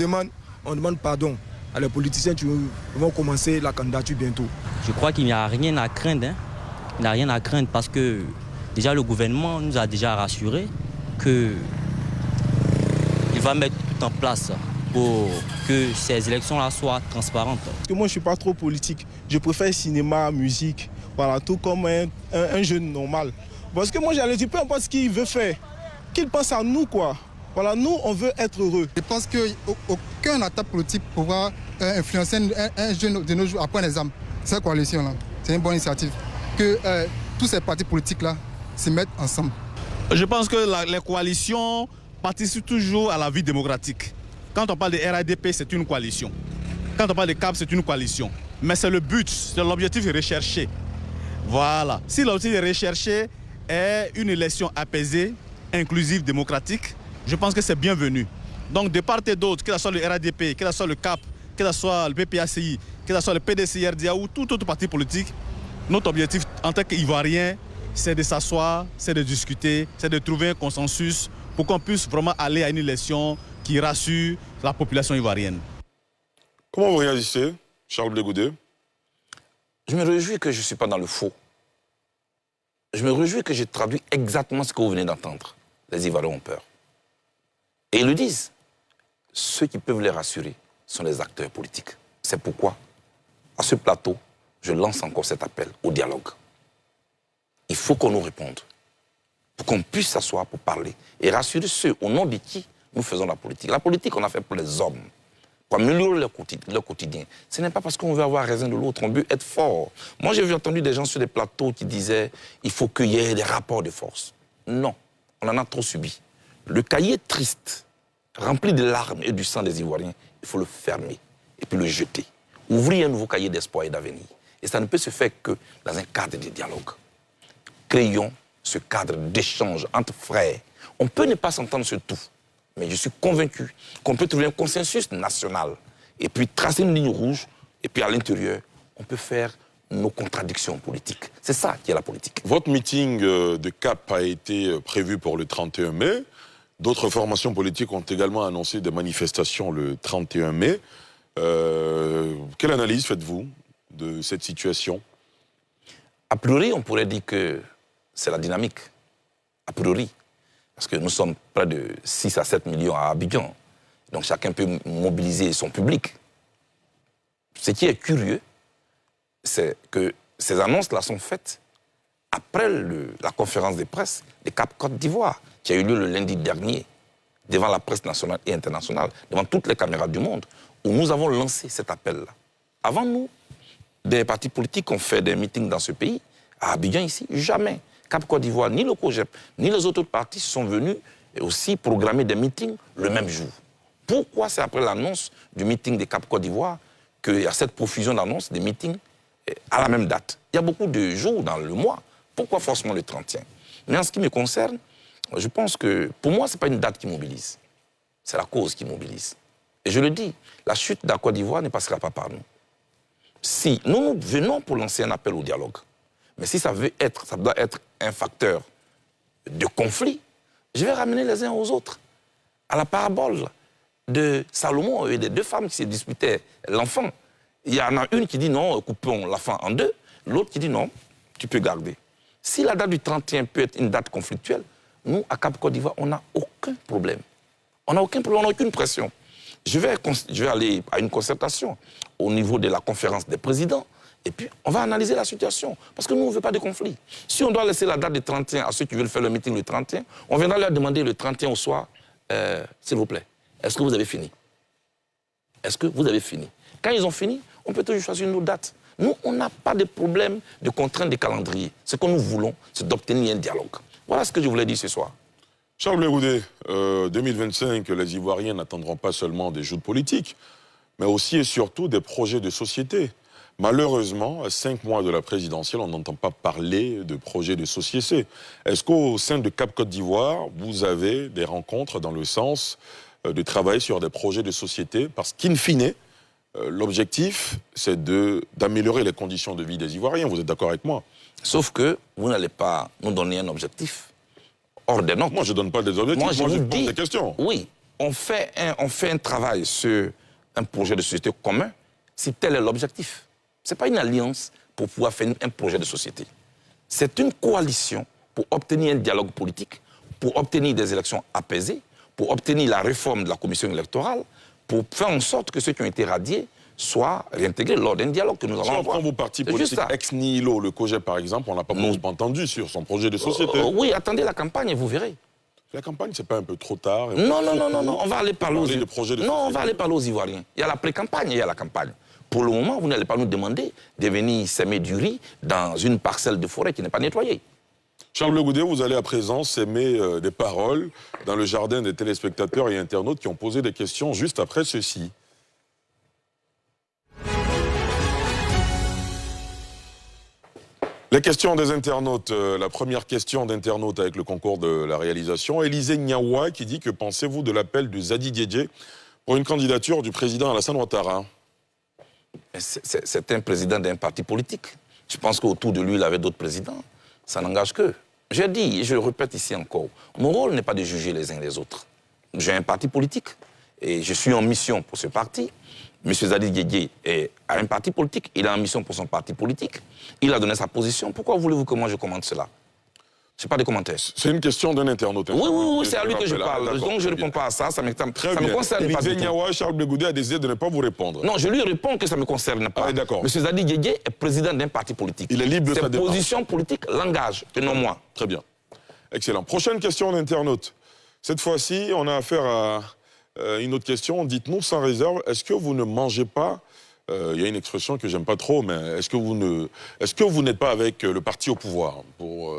on demande pardon à les politiciens qui vont commencer la candidature bientôt. Je crois qu'il n'y a rien à craindre. Il n'y a rien à craindre parce que déjà le gouvernement nous a déjà rassuré qu'il va mettre tout en place pour que ces élections-là soient transparentes. Parce que moi, je ne suis pas trop politique. Je préfère cinéma, musique, voilà, tout comme un jeune normal. Parce que moi, j'allais dire, peu importe ce qu'il veut faire, qu'il pense à nous, quoi. Voilà, nous, on veut être heureux. Je pense qu'aucun attaque politique pourra influencer un jeune de nos jours à prendre exemple. Cette coalition-là, c'est une bonne initiative. Que tous ces partis politiques-là se mettent ensemble. Je pense que les coalitions participent toujours à la vie démocratique. Quand on parle de RHDP, c'est une coalition. Quand on parle de CAP, c'est une coalition. Mais c'est le but, c'est l'objectif recherché. Voilà. Si l'objectif recherché est une élection apaisée, inclusive, démocratique, je pense que c'est bienvenu. Donc de part et d'autre, que ce soit le RHDP, que ce soit le CAP, que ce soit le PPACI, que ce soit le PDCI-RDA ou tout autre parti politique, notre objectif en tant qu'Ivoirien c'est de s'asseoir, c'est de discuter, c'est de trouver un consensus pour qu'on puisse vraiment aller à une élection qui rassure la population ivoirienne. Comment vous réagissez, Charles Blé Goudé? Je me réjouis que je ne suis pas dans le faux. Je me réjouis que j'ai traduit exactement ce que vous venez d'entendre. Les Ivoiriens ont peur. Et ils le disent. Ceux qui peuvent les rassurer sont les acteurs politiques. C'est pourquoi, à ce plateau, je lance encore cet appel au dialogue. Il faut qu'on nous réponde, pour qu'on puisse s'asseoir pour parler et rassurer ceux au nom de qui nous faisons la politique. La politique, on a fait pour les hommes, pour améliorer leur quotidien. Ce n'est pas parce qu'on veut avoir raison de l'autre, on veut être fort. Moi, j'ai entendu des gens sur des plateaux qui disaient il faut qu'il y ait des rapports de force. Non, on en a trop subi. Le cahier triste, rempli de larmes et du sang des Ivoiriens, il faut le fermer et puis le jeter. Ouvrir un nouveau cahier d'espoir et d'avenir. Et ça ne peut se faire que dans un cadre de dialogue. Créons ce cadre d'échange entre frères. On peut ne pas s'entendre sur tout, mais je suis convaincu qu'on peut trouver un consensus national et puis tracer une ligne rouge, et puis à l'intérieur, on peut faire nos contradictions politiques. C'est ça qui est la politique. Votre meeting de CAP a été prévu pour le 31 mai. D'autres formations politiques ont également annoncé des manifestations le 31 mai. Quelle analyse faites-vous de cette situation? A priori, on pourrait dire que c'est la dynamique. A priori. Parce que nous sommes près de 6 à 7 millions à Abidjan. Donc chacun peut mobiliser son public. Ce qui est curieux, c'est que ces annonces-là sont faites après la conférence de presse de Cap Côte d'Ivoire, qui a eu lieu le lundi dernier, devant la presse nationale et internationale, devant toutes les caméras du monde, où nous avons lancé cet appel-là. Avant nous, des partis politiques ont fait des meetings dans ce pays, à Abidjan ici, jamais. Cap Côte d'Ivoire, ni le COGEP, ni les autres partis sont venus aussi programmer des meetings le même jour. Pourquoi c'est après l'annonce du meeting de Cap Côte d'Ivoire qu'il y a cette profusion d'annonces des meetings à la même date? Il y a beaucoup de jours dans le mois. Pourquoi forcément le 31? Mais en ce qui me concerne, je pense que pour moi, ce n'est pas une date qui mobilise. C'est la cause qui mobilise. Et je le dis, la chute de la Côte d'Ivoire ne passera pas par nous. Si nous venons pour lancer un appel au dialogue, mais si ça doit être un facteur de conflit, je vais ramener les uns aux autres. À la parabole de Salomon et des deux femmes qui se disputaient l'enfant. Il y en a une qui dit non, coupons l'enfant en deux, l'autre qui dit non, tu peux garder. Si la date du 31 peut être une date conflictuelle, nous, à Cap Côte d'Ivoire, on n'a aucun problème. On n'a aucun problème, on n'a aucune pression. Je vais aller à une concertation au niveau de la conférence des présidents et puis on va analyser la situation. Parce que nous, on ne veut pas de conflit. Si on doit laisser la date du 31 à ceux qui veulent faire le meeting le 31, on viendra leur demander le 31 au soir, s'il vous plaît, est-ce que vous avez fini? Est-ce que vous avez fini? Quand ils ont fini, on peut toujours choisir une autre date. Nous, on n'a pas de problème de contrainte de calendrier. Ce que nous voulons, c'est d'obtenir un dialogue. Voilà ce que je voulais dire ce soir. Charles Blé Goudé, 2025, les Ivoiriens n'attendront pas seulement des joutes politiques, mais aussi et surtout des projets de société. Malheureusement, à 5 mois de la présidentielle, on n'entend pas parler de projets de société. Est-ce qu'au sein de Cap Côte d'Ivoire, vous avez des rencontres dans le sens de travailler sur des projets de société? Parce qu'in fine, l'objectif, c'est d'améliorer les conditions de vie des Ivoiriens. Vous êtes d'accord avec moi? Sauf que vous n'allez pas nous donner un objectif hors des normes. Moi, je ne donne pas des objectifs, moi je pose des questions. Oui, on fait un travail sur un projet de société commun si tel est l'objectif. Ce n'est pas une alliance pour pouvoir faire un projet de société. C'est une coalition pour obtenir un dialogue politique, pour obtenir des élections apaisées, pour obtenir la réforme de la commission électorale, pour faire en sorte que ceux qui ont été radiés soient réintégrés lors d'un dialogue que nous allons avoir. Si on prend vos partis politiques ex nihilo, le COGEP par exemple, on n'a pas entendu sur son projet de société. Oui, attendez la campagne et vous verrez. La campagne, c'est pas un peu trop tard? Non, on va aller parler aux Ivoiriens. Non, on va aller parler aux Ivoiriens. Il y a la pré-campagne et il y a la campagne. Pour le moment, vous n'allez pas nous demander de venir s'aimer du riz dans une parcelle de forêt qui n'est pas nettoyée. Charles Blé Goudé, vous allez à présent s'aimer des paroles dans le jardin des téléspectateurs et internautes qui ont posé des questions juste après ceci. Les questions des internautes. La première question d'internaute avec le concours de la réalisation. Élisée Niawa qui dit: que pensez-vous de l'appel de Zadi Diédié pour une candidature du président Alassane Ouattara? C'est un président d'un parti politique. Je pense qu'autour de lui, il avait d'autres présidents. ça n'engage qu'eux. J'ai dit, et je le répète ici encore, mon rôle n'est pas de juger les uns les autres. J'ai un parti politique et je suis en mission pour ce parti. M. Zadie Guégué a un parti politique, il est en mission pour son parti politique. Il a donné sa position. Pourquoi voulez-vous que moi je commente cela? Je n'ai pas de commentaires. C'est une question d'un internaute. Oui, c'est à lui que je parle. Donc je ne réponds pas à ça, ça me concerne pas du tout. Charles Blé Goudé a décidé de ne pas vous répondre. Non, je lui réponds que ça ne me concerne pas. Ah, d'accord. M. Zadie Guégué est président d'un parti politique. Il est libre de sa démarche. Ses positions politiques l'engagent, et non moi. Très bien. Excellent. Prochaine question d'internaute. Cette fois-ci, on a affaire à une autre question. Dites-nous sans réserve, est-ce que vous ne mangez pas, il y a une expression que j'aime pas trop, mais est-ce que vous n'êtes pas avec le parti au pouvoir pour,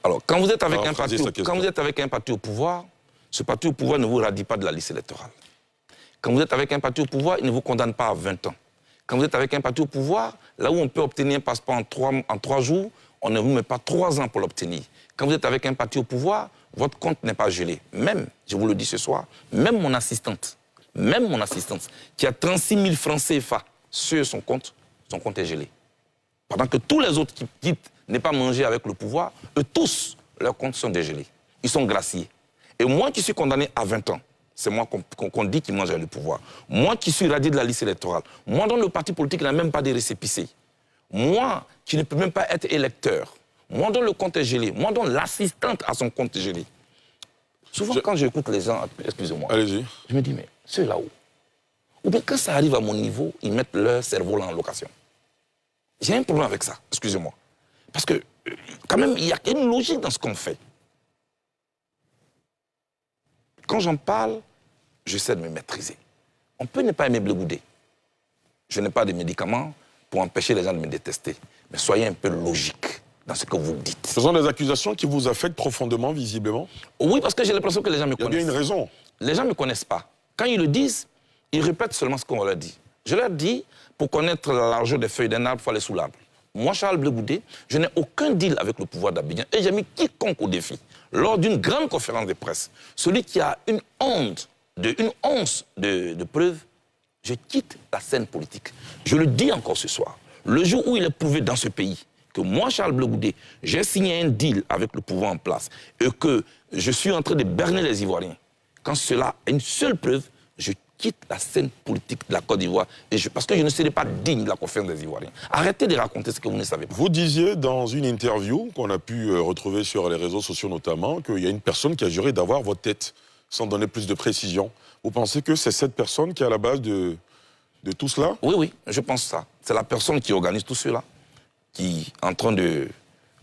Alors, quand vous êtes avec un parti au pouvoir, ce parti au pouvoir ne vous radie pas de la liste électorale. Quand vous êtes avec un parti au pouvoir, il ne vous condamne pas à 20 ans. Quand vous êtes avec un parti au pouvoir, là où on peut obtenir un passeport en 3 jours, on ne vous met pas 3 ans pour l'obtenir. Quand vous êtes avec un parti au pouvoir, votre compte n'est pas gelé. Même, je vous le dis ce soir, même mon assistante, qui a 36 000 francs CFA sur son compte est gelé. Pendant que tous les autres qui quittent n'est pas mangé avec le pouvoir, eux tous, leurs comptes sont dégelés. Ils sont graciés. Et moi qui suis condamné à 20 ans, c'est moi qu'on dit qui mange avec le pouvoir. Moi qui suis radié de la liste électorale, moi dont le parti politique n'a même pas de récépissé, moi qui ne peux même pas être électeur, moi dont le compte est gelé, moi dont l'assistante a son compte gelé. Souvent quand j'écoute les gens, excusez-moi, je me dis mais c'est là-haut. Ou bien quand ça arrive à mon niveau, ils mettent leur cerveau là en location. J'ai un problème avec ça, excusez-moi. Parce que, quand même, il y a une logique dans ce qu'on fait. Quand j'en parle, j'essaie de me maîtriser. On peut ne pas aimer Blé Goudé. Je n'ai pas de médicaments pour empêcher les gens de me détester. Mais soyez un peu logique dans ce que vous dites. Ce sont des accusations qui vous affectent profondément, visiblement? Oui, parce que j'ai l'impression que les gens me connaissent. Il y a bien une raison. Les gens ne me connaissent pas. Quand ils le disent, ils répètent seulement ce qu'on leur dit. Je leur dis, pour connaître la largeur des feuilles d'un arbre, il faut aller sous l'arbre. Moi, Charles Blé Goudé, je n'ai aucun deal avec le pouvoir d'Abidjan et j'ai mis quiconque au défi. Lors d'une grande conférence de presse, celui qui a une once de preuves, je quitte la scène politique. Je le dis encore ce soir. Le jour où il est prouvé dans ce pays que moi, Charles Blé Goudé, j'ai signé un deal avec le pouvoir en place et que je suis en train de berner les Ivoiriens, quand cela est une seule preuve, je quitte la scène politique de la Côte d'Ivoire parce que je ne serai pas digne de la conférence des Ivoiriens. Arrêtez de raconter ce que vous ne savez pas. Vous disiez dans une interview qu'on a pu retrouver sur les réseaux sociaux notamment qu'il y a une personne qui a juré d'avoir votre tête, sans donner plus de précision. Vous pensez que c'est cette personne qui est à la base de tout cela? Oui, je pense ça. C'est la personne qui organise tout cela, qui est en train de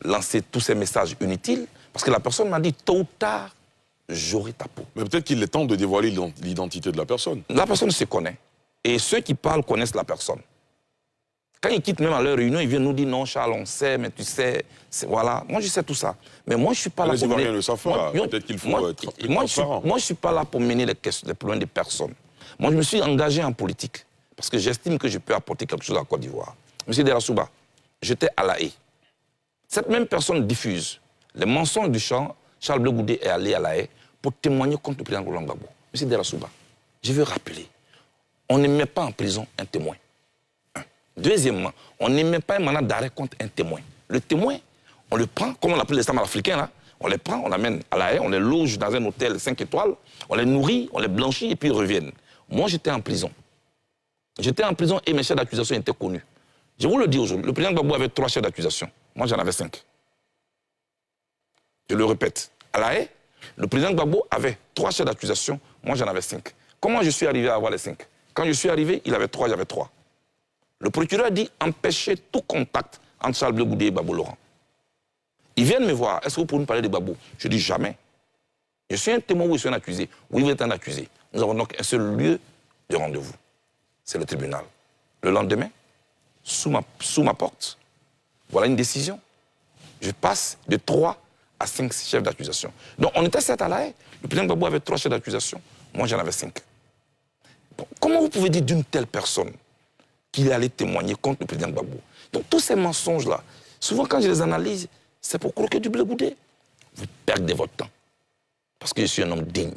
lancer tous ces messages inutiles, parce que la personne m'a dit tôt ou tard, j'aurai ta peau. Mais peut-être qu'il est temps de dévoiler l'identité de la personne. La personne se connaît. Et ceux qui parlent connaissent la personne. Quand ils quittent même à leur réunion, ils viennent nous dire non, Charles, on sait, mais tu sais, voilà. Moi, je sais tout ça. Mais moi, je ne suis pas là pour mener... le savent pas. Peut-être qu'il faut être plus transparent. Moi, je ne suis pas là pour mener les problèmes des personnes. Moi, je me suis engagé en politique parce que j'estime que je peux apporter quelque chose à la Côte d'Ivoire. Monsieur Derassouba, j'étais à La Haye. Cette même personne diffuse les mensonges du Charles Blé Goudé est allé à La Haye pour témoigner contre le président Laurent Gbagbo. Monsieur Derassouba, je veux rappeler, on ne met pas en prison un témoin. Deuxièmement, on ne met pas un mandat d'arrêt contre un témoin. Le témoin, on le prend, comme on l'appelle les Stammers africains, là, on les prend, on l'amène à La Haye, on les loge dans un hôtel 5 étoiles, on les nourrit, on les blanchit et puis ils reviennent. Moi, j'étais en prison. J'étais en prison et mes chefs d'accusation étaient connus. Je vous le dis aujourd'hui, le président Gbagbo avait 3 chefs d'accusation. Moi, j'en avais 5. Je le répète. À La Haye, le président Gbagbo avait 3 chefs d'accusation. Moi, j'en avais 5. Comment je suis arrivé à avoir les 5? Quand je suis arrivé, il avait 3, j'avais 3. Le procureur dit empêcher tout contact entre Charles Blé Goudé et Gbagbo Laurent. Ils viennent me voir. Est-ce que vous pouvez nous parler de Gbagbo? Je dis jamais. Je suis un témoin ou je suis un accusé. Oui, vous êtes un accusé. Nous avons donc un seul lieu de rendez-vous. C'est le tribunal. Le lendemain, sous ma porte, voilà une décision. Je passe de 3 à 5 chefs d'accusation. Donc on était 7 à La Haye. Le président Gbagbo avait 3 chefs d'accusation. Moi, j'en avais 5. Bon, comment vous pouvez dire d'une telle personne qu'il est allé témoigner contre le président Gbagbo? Donc tous ces mensonges-là, souvent quand je les analyse, c'est pour croquer du Blé Goudé. Vous perdez votre temps. Parce que je suis un homme digne.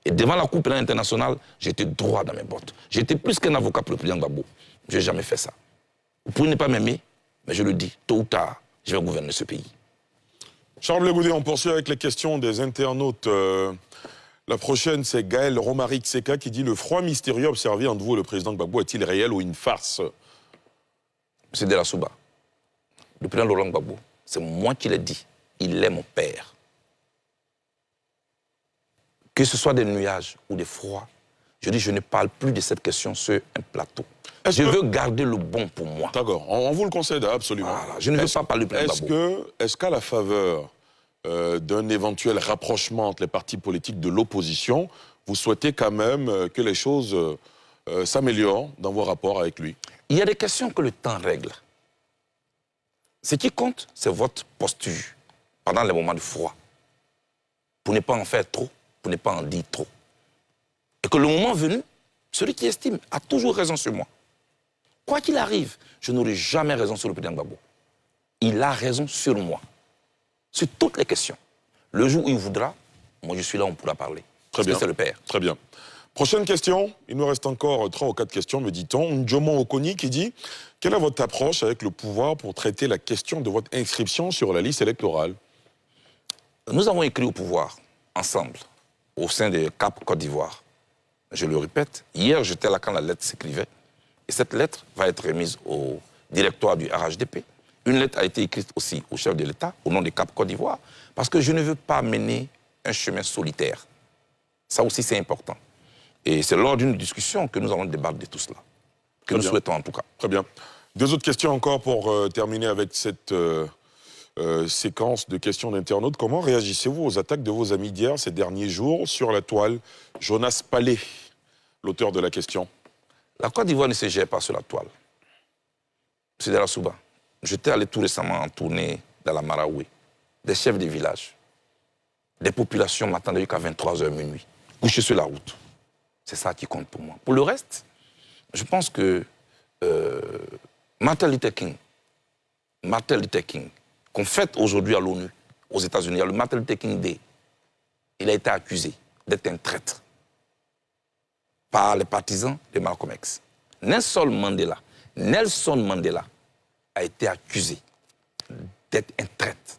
Et devant la Cour pénale internationale, j'étais droit dans mes bottes. J'étais plus qu'un avocat pour le président Gbagbo. Je n'ai jamais fait ça. Vous pouvez ne pas m'aimer, mais je le dis, tôt ou tard, je vais gouverner ce pays. Charles Blé Goudé, on poursuit avec les questions des internautes. La prochaine, c'est Gaël Romaric Seka qui dit « Le froid mystérieux observé entre vous et le président Gbagbo est-il réel ou une farce ?» M. De la Souba, le président Laurent Gbagbo, c'est moi qui l'ai dit. Il est mon père. Que ce soit des nuages ou des froids, je dis je ne parle plus de cette question sur un plateau. Je veux garder le bon pour moi. D'accord, on vous le concède absolument. Voilà, je ne veux pas parler du président Gbagbo. Est-ce qu'à la faveur d'un éventuel rapprochement entre les partis politiques de l'opposition, vous souhaitez quand même que les choses s'améliorent dans vos rapports avec lui? Il y a des questions que le temps règle. Ce qui compte, c'est votre posture pendant les moments de froid. Pour ne pas en faire trop, pour ne pas en dire trop. Et que le moment venu, celui qui estime a toujours raison sur moi. Quoi qu'il arrive, je n'aurai jamais raison sur le président Gbagbo. Il a raison sur moi. Sur toutes les questions. Le jour où il voudra, moi je suis là, on pourra parler. Très bien. C'est le père. Très bien. Prochaine question. Il nous reste encore 3 ou 4 questions, me dit-on. Ndjomo Okoni qui dit « Quelle est votre approche avec le pouvoir pour traiter la question de votre inscription sur la liste électorale ?» Nous avons écrit au pouvoir, ensemble, au sein de CAP Côte d'Ivoire. Je le répète, hier j'étais là quand la lettre s'écrivait. Et cette lettre va être remise au directoire du RHDP. Une lettre a été écrite aussi au chef de l'État, au nom de CAP Côte d'Ivoire, parce que je ne veux pas mener un chemin solitaire. Ça aussi, c'est important. Et c'est lors d'une discussion que nous allons débattre de tout cela. Que nous souhaitons en tout cas. Très bien. 2 autres questions encore pour terminer avec cette séquence de questions d'internautes. Comment réagissez-vous aux attaques de vos amis d'hier, ces derniers jours, sur la toile? Jonas Palais, l'auteur de la question. La Côte d'Ivoire ne se gère pas sur la toile. M. De la Souba, j'étais allé tout récemment en tournée dans la Maraoué. Des chefs de village, des populations m'attendaient jusqu'à 23h minuit, couchés sur la route. C'est ça qui compte pour moi. Pour le reste, je pense que Martin Luther King, qu'on fête aujourd'hui à l'ONU, aux États-Unis, il y a le Martin Luther King Day, il a été accusé d'être un traître par les partisans de Malcolm X. Nelson Mandela a été accusé d'être un traître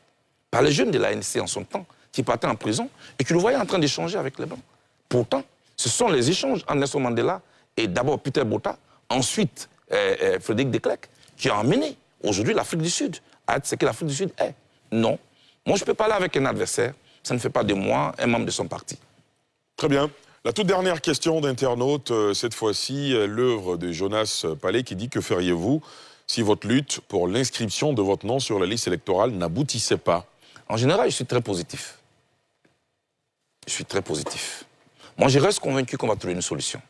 par les jeunes de l'ANC en son temps, qui partaient en prison et qui le voyaient en train d'échanger avec les Blancs. Pourtant, ce sont les échanges entre Nelson Mandela et d'abord Peter Botha, ensuite Frédéric de Klerk, qui ont amené aujourd'hui l'Afrique du Sud à être ce que l'Afrique du Sud est. Non, moi je ne peux pas aller avec un adversaire, ça ne fait pas de moi un membre de son parti. Très bien. La toute dernière question d'internaute, cette fois-ci, l'œuvre de Jonas Palais qui dit « Que feriez-vous si votre lutte pour l'inscription de votre nom sur la liste électorale n'aboutissait pas ?» En général, je suis très positif. Je suis très positif. Moi, je reste convaincu qu'on va trouver une solution.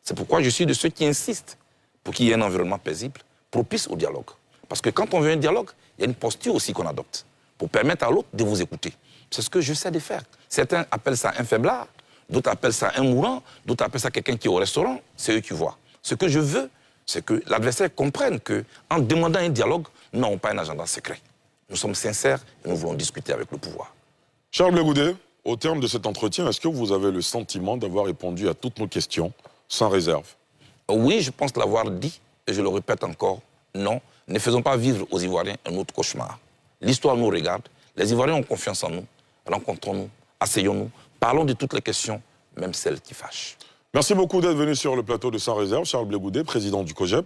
C'est pourquoi je suis de ceux qui insistent pour qu'il y ait un environnement paisible, propice au dialogue. Parce que quand on veut un dialogue, il y a une posture aussi qu'on adopte pour permettre à l'autre de vous écouter. C'est ce que je sais de faire. Certains appellent ça un faiblard, d'autres appellent ça un mourant, d'autres appellent ça quelqu'un qui est au restaurant. C'est eux qui voient. Ce que je veux, c'est que l'adversaire comprenne qu'en demandant un dialogue, nous n'avons pas un agenda secret. Nous sommes sincères et nous voulons discuter avec le pouvoir. Charles Blé Goudé, au terme de cet entretien, est-ce que vous avez le sentiment d'avoir répondu à toutes nos questions sans réserve? Oui, je pense l'avoir dit, et je le répète encore, non, ne faisons pas vivre aux Ivoiriens un autre cauchemar. L'histoire nous regarde, les Ivoiriens ont confiance en nous, rencontrons-nous, asseyons-nous, parlons de toutes les questions, même celles qui fâchent. Merci beaucoup d'être venu sur le plateau de Sans Réserve. Charles Blé Goudé, président du COJEP.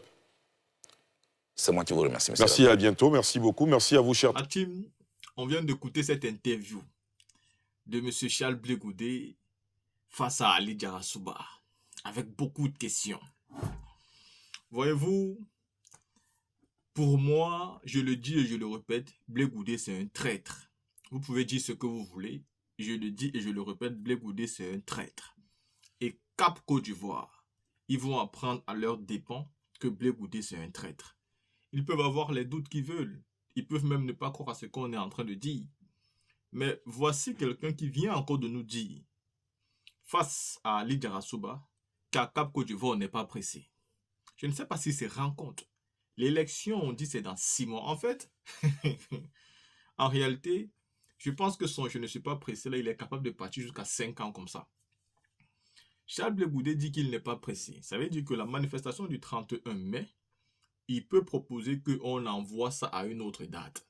C'est moi qui vous remercie, monsieur. Merci, à bientôt. Merci beaucoup. Merci à vous, cher. Hatim, on vient d'écouter cette interview de M. Charles Blé Goudé face à Ali Djarasouba, avec beaucoup de questions. Voyez-vous, pour moi, je le dis et je le répète, Blé Goudé, c'est un traître. Vous pouvez dire ce que vous voulez, je le dis et je le répète, Blé Goudé, c'est un traître. Et Cap Côte d'Ivoire, ils vont apprendre à leurs dépens que Blé Goudé, c'est un traître. Ils peuvent avoir les doutes qu'ils veulent. Ils peuvent même ne pas croire à ce qu'on est en train de dire. Mais voici quelqu'un qui vient encore de nous dire, face à Ali Djarasouba, qu'à Cap Côte d'Ivoire, on n'est pas pressé. Je ne sais pas si c'est rend compte. L'élection, on dit, c'est dans 6 mois. En fait, en réalité, je pense que son « je ne suis pas pressé », là, il est capable de partir jusqu'à 5 ans comme ça. Charles Blé Goudé dit qu'il n'est pas pressé. Ça veut dire que la manifestation du 31 mai, il peut proposer qu'on envoie ça à une autre date.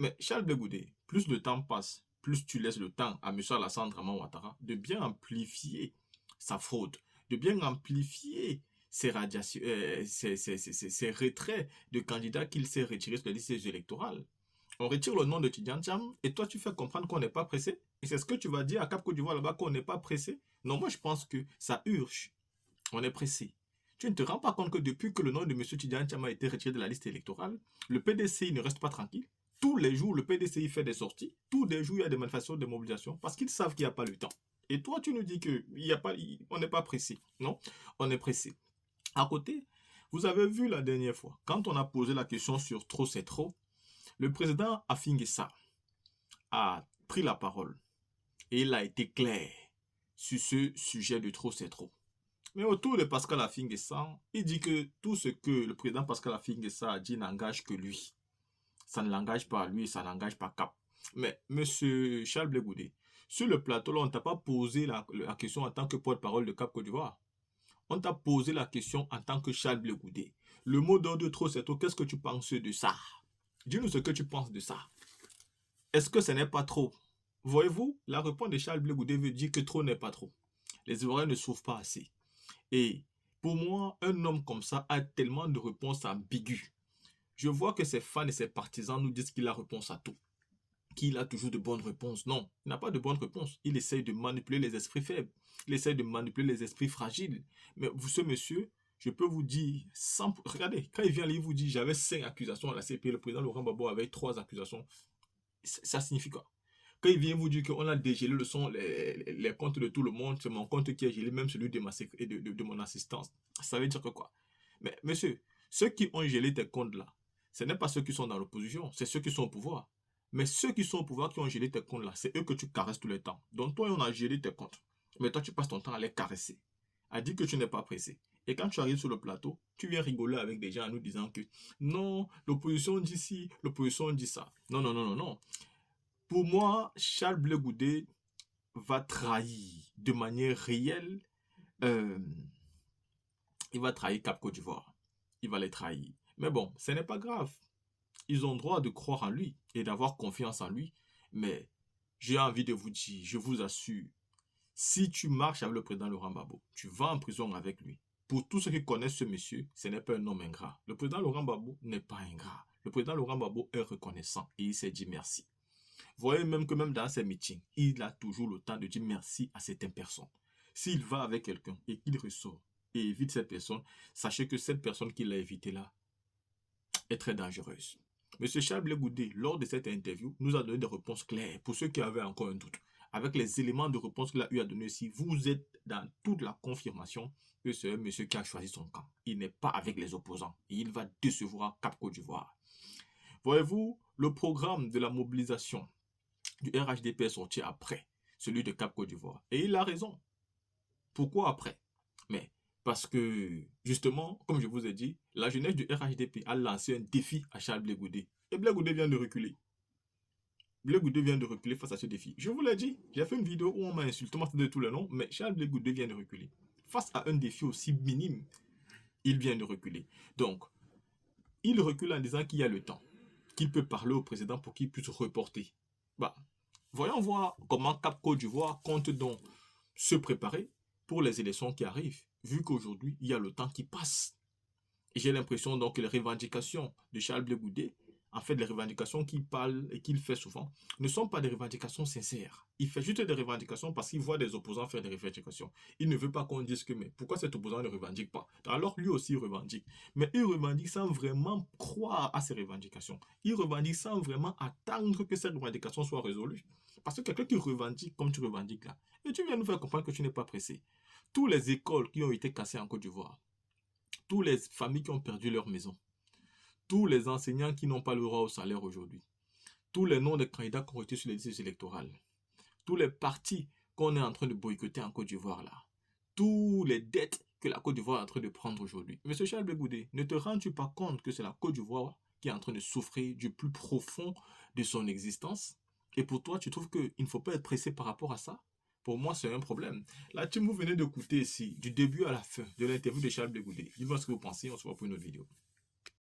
Mais Charles Blé Goudé, plus le temps passe, plus tu laisses le temps à M. Alassane Draman Ouattara de bien amplifier sa fraude, de bien amplifier ses radiations, ses retraits de candidats qu'il s'est retirés sur les listes électorales. On retire le nom de Tidjane Thiam et toi tu fais comprendre qu'on n'est pas pressé. Et c'est ce que tu vas dire à Cap Côte d'Ivoire là-bas qu'on n'est pas pressé. Non, moi je pense que ça urge. On est pressé. Tu ne te rends pas compte que depuis que le nom de M. Tidjane Thiam a été retiré de la liste électorale, le PDCI ne reste pas tranquille. Tous les jours, le PDCI fait des sorties. Tous les jours, il y a des manifestations, des mobilisations parce qu'ils savent qu'il n'y a pas le temps. Et toi, tu nous dis qu'on n'est pas pressé. Non, on est pressé. À côté, vous avez vu la dernière fois, quand on a posé la question sur trop c'est trop, le président Afingessa a pris la parole et il a été clair sur ce sujet de trop c'est trop. Mais autour de Pascal Afingessa, il dit que tout ce que le président Pascal Afingessa a dit n'engage que lui. Ça ne l'engage pas lui, ça n'engage pas Cap. Mais M. Charles Blé Goudé, sur le plateau, là, on ne t'a pas posé la question en tant que porte-parole de Cap Côte d'Ivoire. On t'a posé la question en tant que Charles Blé Goudé. Le mot d'ordre de trop c'est trop, qu'est-ce que tu penses de ça? Dis-nous ce que tu penses de ça. Est-ce que ce n'est pas trop? Voyez-vous, la réponse de Charles Blé Goudé veut dire que trop n'est pas trop. Les Ivoiriens ne souffrent pas assez. Et pour moi, un homme comme ça a tellement de réponses ambiguës. Je vois que ses fans et ses partisans nous disent qu'il a réponse à tout. Qu'il a toujours de bonnes réponses. Non, il n'a pas de bonnes réponses. Il essaye de manipuler les esprits faibles. Il essaye de manipuler les esprits fragiles. Mais vous, ce monsieur, je peux vous dire, regardez, quand il vient là, il vous dit, j'avais 5 accusations à la CPI, le président Laurent Gbagbo avait 3 accusations. Ça signifie quoi? Quand il vient vous dire qu'on a dégélé les comptes de tout le monde, c'est mon compte qui est gelé, même celui de mon assistance. Ça veut dire que quoi? Mais monsieur, ceux qui ont gelé tes comptes là, ce n'est pas ceux qui sont dans l'opposition, c'est ceux qui sont au pouvoir. Mais ceux qui sont au pouvoir, qui ont gelé tes comptes là, c'est eux que tu caresses tout le temps. Donc toi, on a gelé tes comptes. Mais toi, tu passes ton temps à les caresser. À dire que tu n'es pas pressé. Et quand tu arrives sur le plateau, tu viens rigoler avec des gens en nous disant que non, l'opposition dit ci, l'opposition dit ça. Non, non, non, non, non. Pour moi, Charles Blé Goudé va trahir de manière réelle. Il va trahir Cap Côte d'Ivoire. Il va les trahir. Mais bon, ce n'est pas grave. Ils ont le droit de croire en lui et d'avoir confiance en lui. Mais j'ai envie de vous dire, je vous assure, si tu marches avec le président Laurent Gbagbo, tu vas en prison avec lui. Pour tous ceux qui connaissent ce monsieur, ce n'est pas un homme ingrat. Le président Laurent Gbagbo n'est pas ingrat. Le président Laurent Gbagbo est reconnaissant et il s'est dit merci. Vous voyez même que même dans ses meetings, il a toujours le temps de dire merci à certaines personnes. S'il va avec quelqu'un et qu'il ressort et évite cette personne, sachez que cette personne qu'il a évitée là est très dangereuse. Monsieur Charles Blé Goudé, lors de cette interview, nous a donné des réponses claires pour ceux qui avaient encore un doute. Avec les éléments de réponse qu'il a eu à donner ici, vous êtes dans toute la confirmation que c'est un monsieur qui a choisi son camp. Il n'est pas avec les opposants et il va décevoir Cap Côte d'Ivoire. Voyez-vous, le programme de la mobilisation du RHDP est sorti après celui de Cap Côte d'Ivoire. Et il a raison. Pourquoi après? Mais parce que, justement, comme je vous ai dit, la jeunesse du RHDP a lancé un défi à Charles Blé Goudé. Et Blé Goudé vient de reculer. Blé Goudé vient de reculer face à ce défi. Je vous l'ai dit, j'ai fait une vidéo où on m'a insulté, on m'a donné tous les noms, mais Charles Blé Goudé vient de reculer. Face à un défi aussi minime, il vient de reculer. Donc, il recule en disant qu'il y a le temps, qu'il peut parler au président pour qu'il puisse reporter. Bah, voyons voir comment Cap Côte d'Ivoire compte donc se préparer pour les élections qui arrivent, vu qu'aujourd'hui, il y a le temps qui passe. Et j'ai l'impression donc que les revendications de Charles Blé Goudé, en fait, les revendications qu'il parle et qu'il fait souvent, ne sont pas des revendications sincères. Il fait juste des revendications parce qu'il voit des opposants faire des revendications. Il ne veut pas qu'on dise que, mais pourquoi cet opposant ne revendique pas? Alors lui aussi il revendique. Mais il revendique sans vraiment croire à ses revendications. Il revendique sans vraiment attendre que ces revendications soient résolues. Parce que quelqu'un qui revendique comme tu revendiques là, et tu viens nous faire comprendre que tu n'es pas pressé. Toutes les écoles qui ont été cassées en Côte d'Ivoire, toutes les familles qui ont perdu leur maison, tous les enseignants qui n'ont pas le droit au salaire aujourd'hui, tous les noms des candidats qui ont été sur les listes électorales, tous les partis qu'on est en train de boycotter en Côte d'Ivoire là, toutes les dettes que la Côte d'Ivoire est en train de prendre aujourd'hui. Monsieur Charles Blé Goudé, ne te rends-tu pas compte que c'est la Côte d'Ivoire qui est en train de souffrir du plus profond de son existence? Et pour toi, tu trouves qu'il ne faut pas être pressé par rapport à ça? Pour moi, c'est un problème. Là, vous venez d'écouter ici, du début à la fin de l'interview de Charles Blé Goudé. Dis-moi ce que vous pensez, on se voit pour une autre vidéo.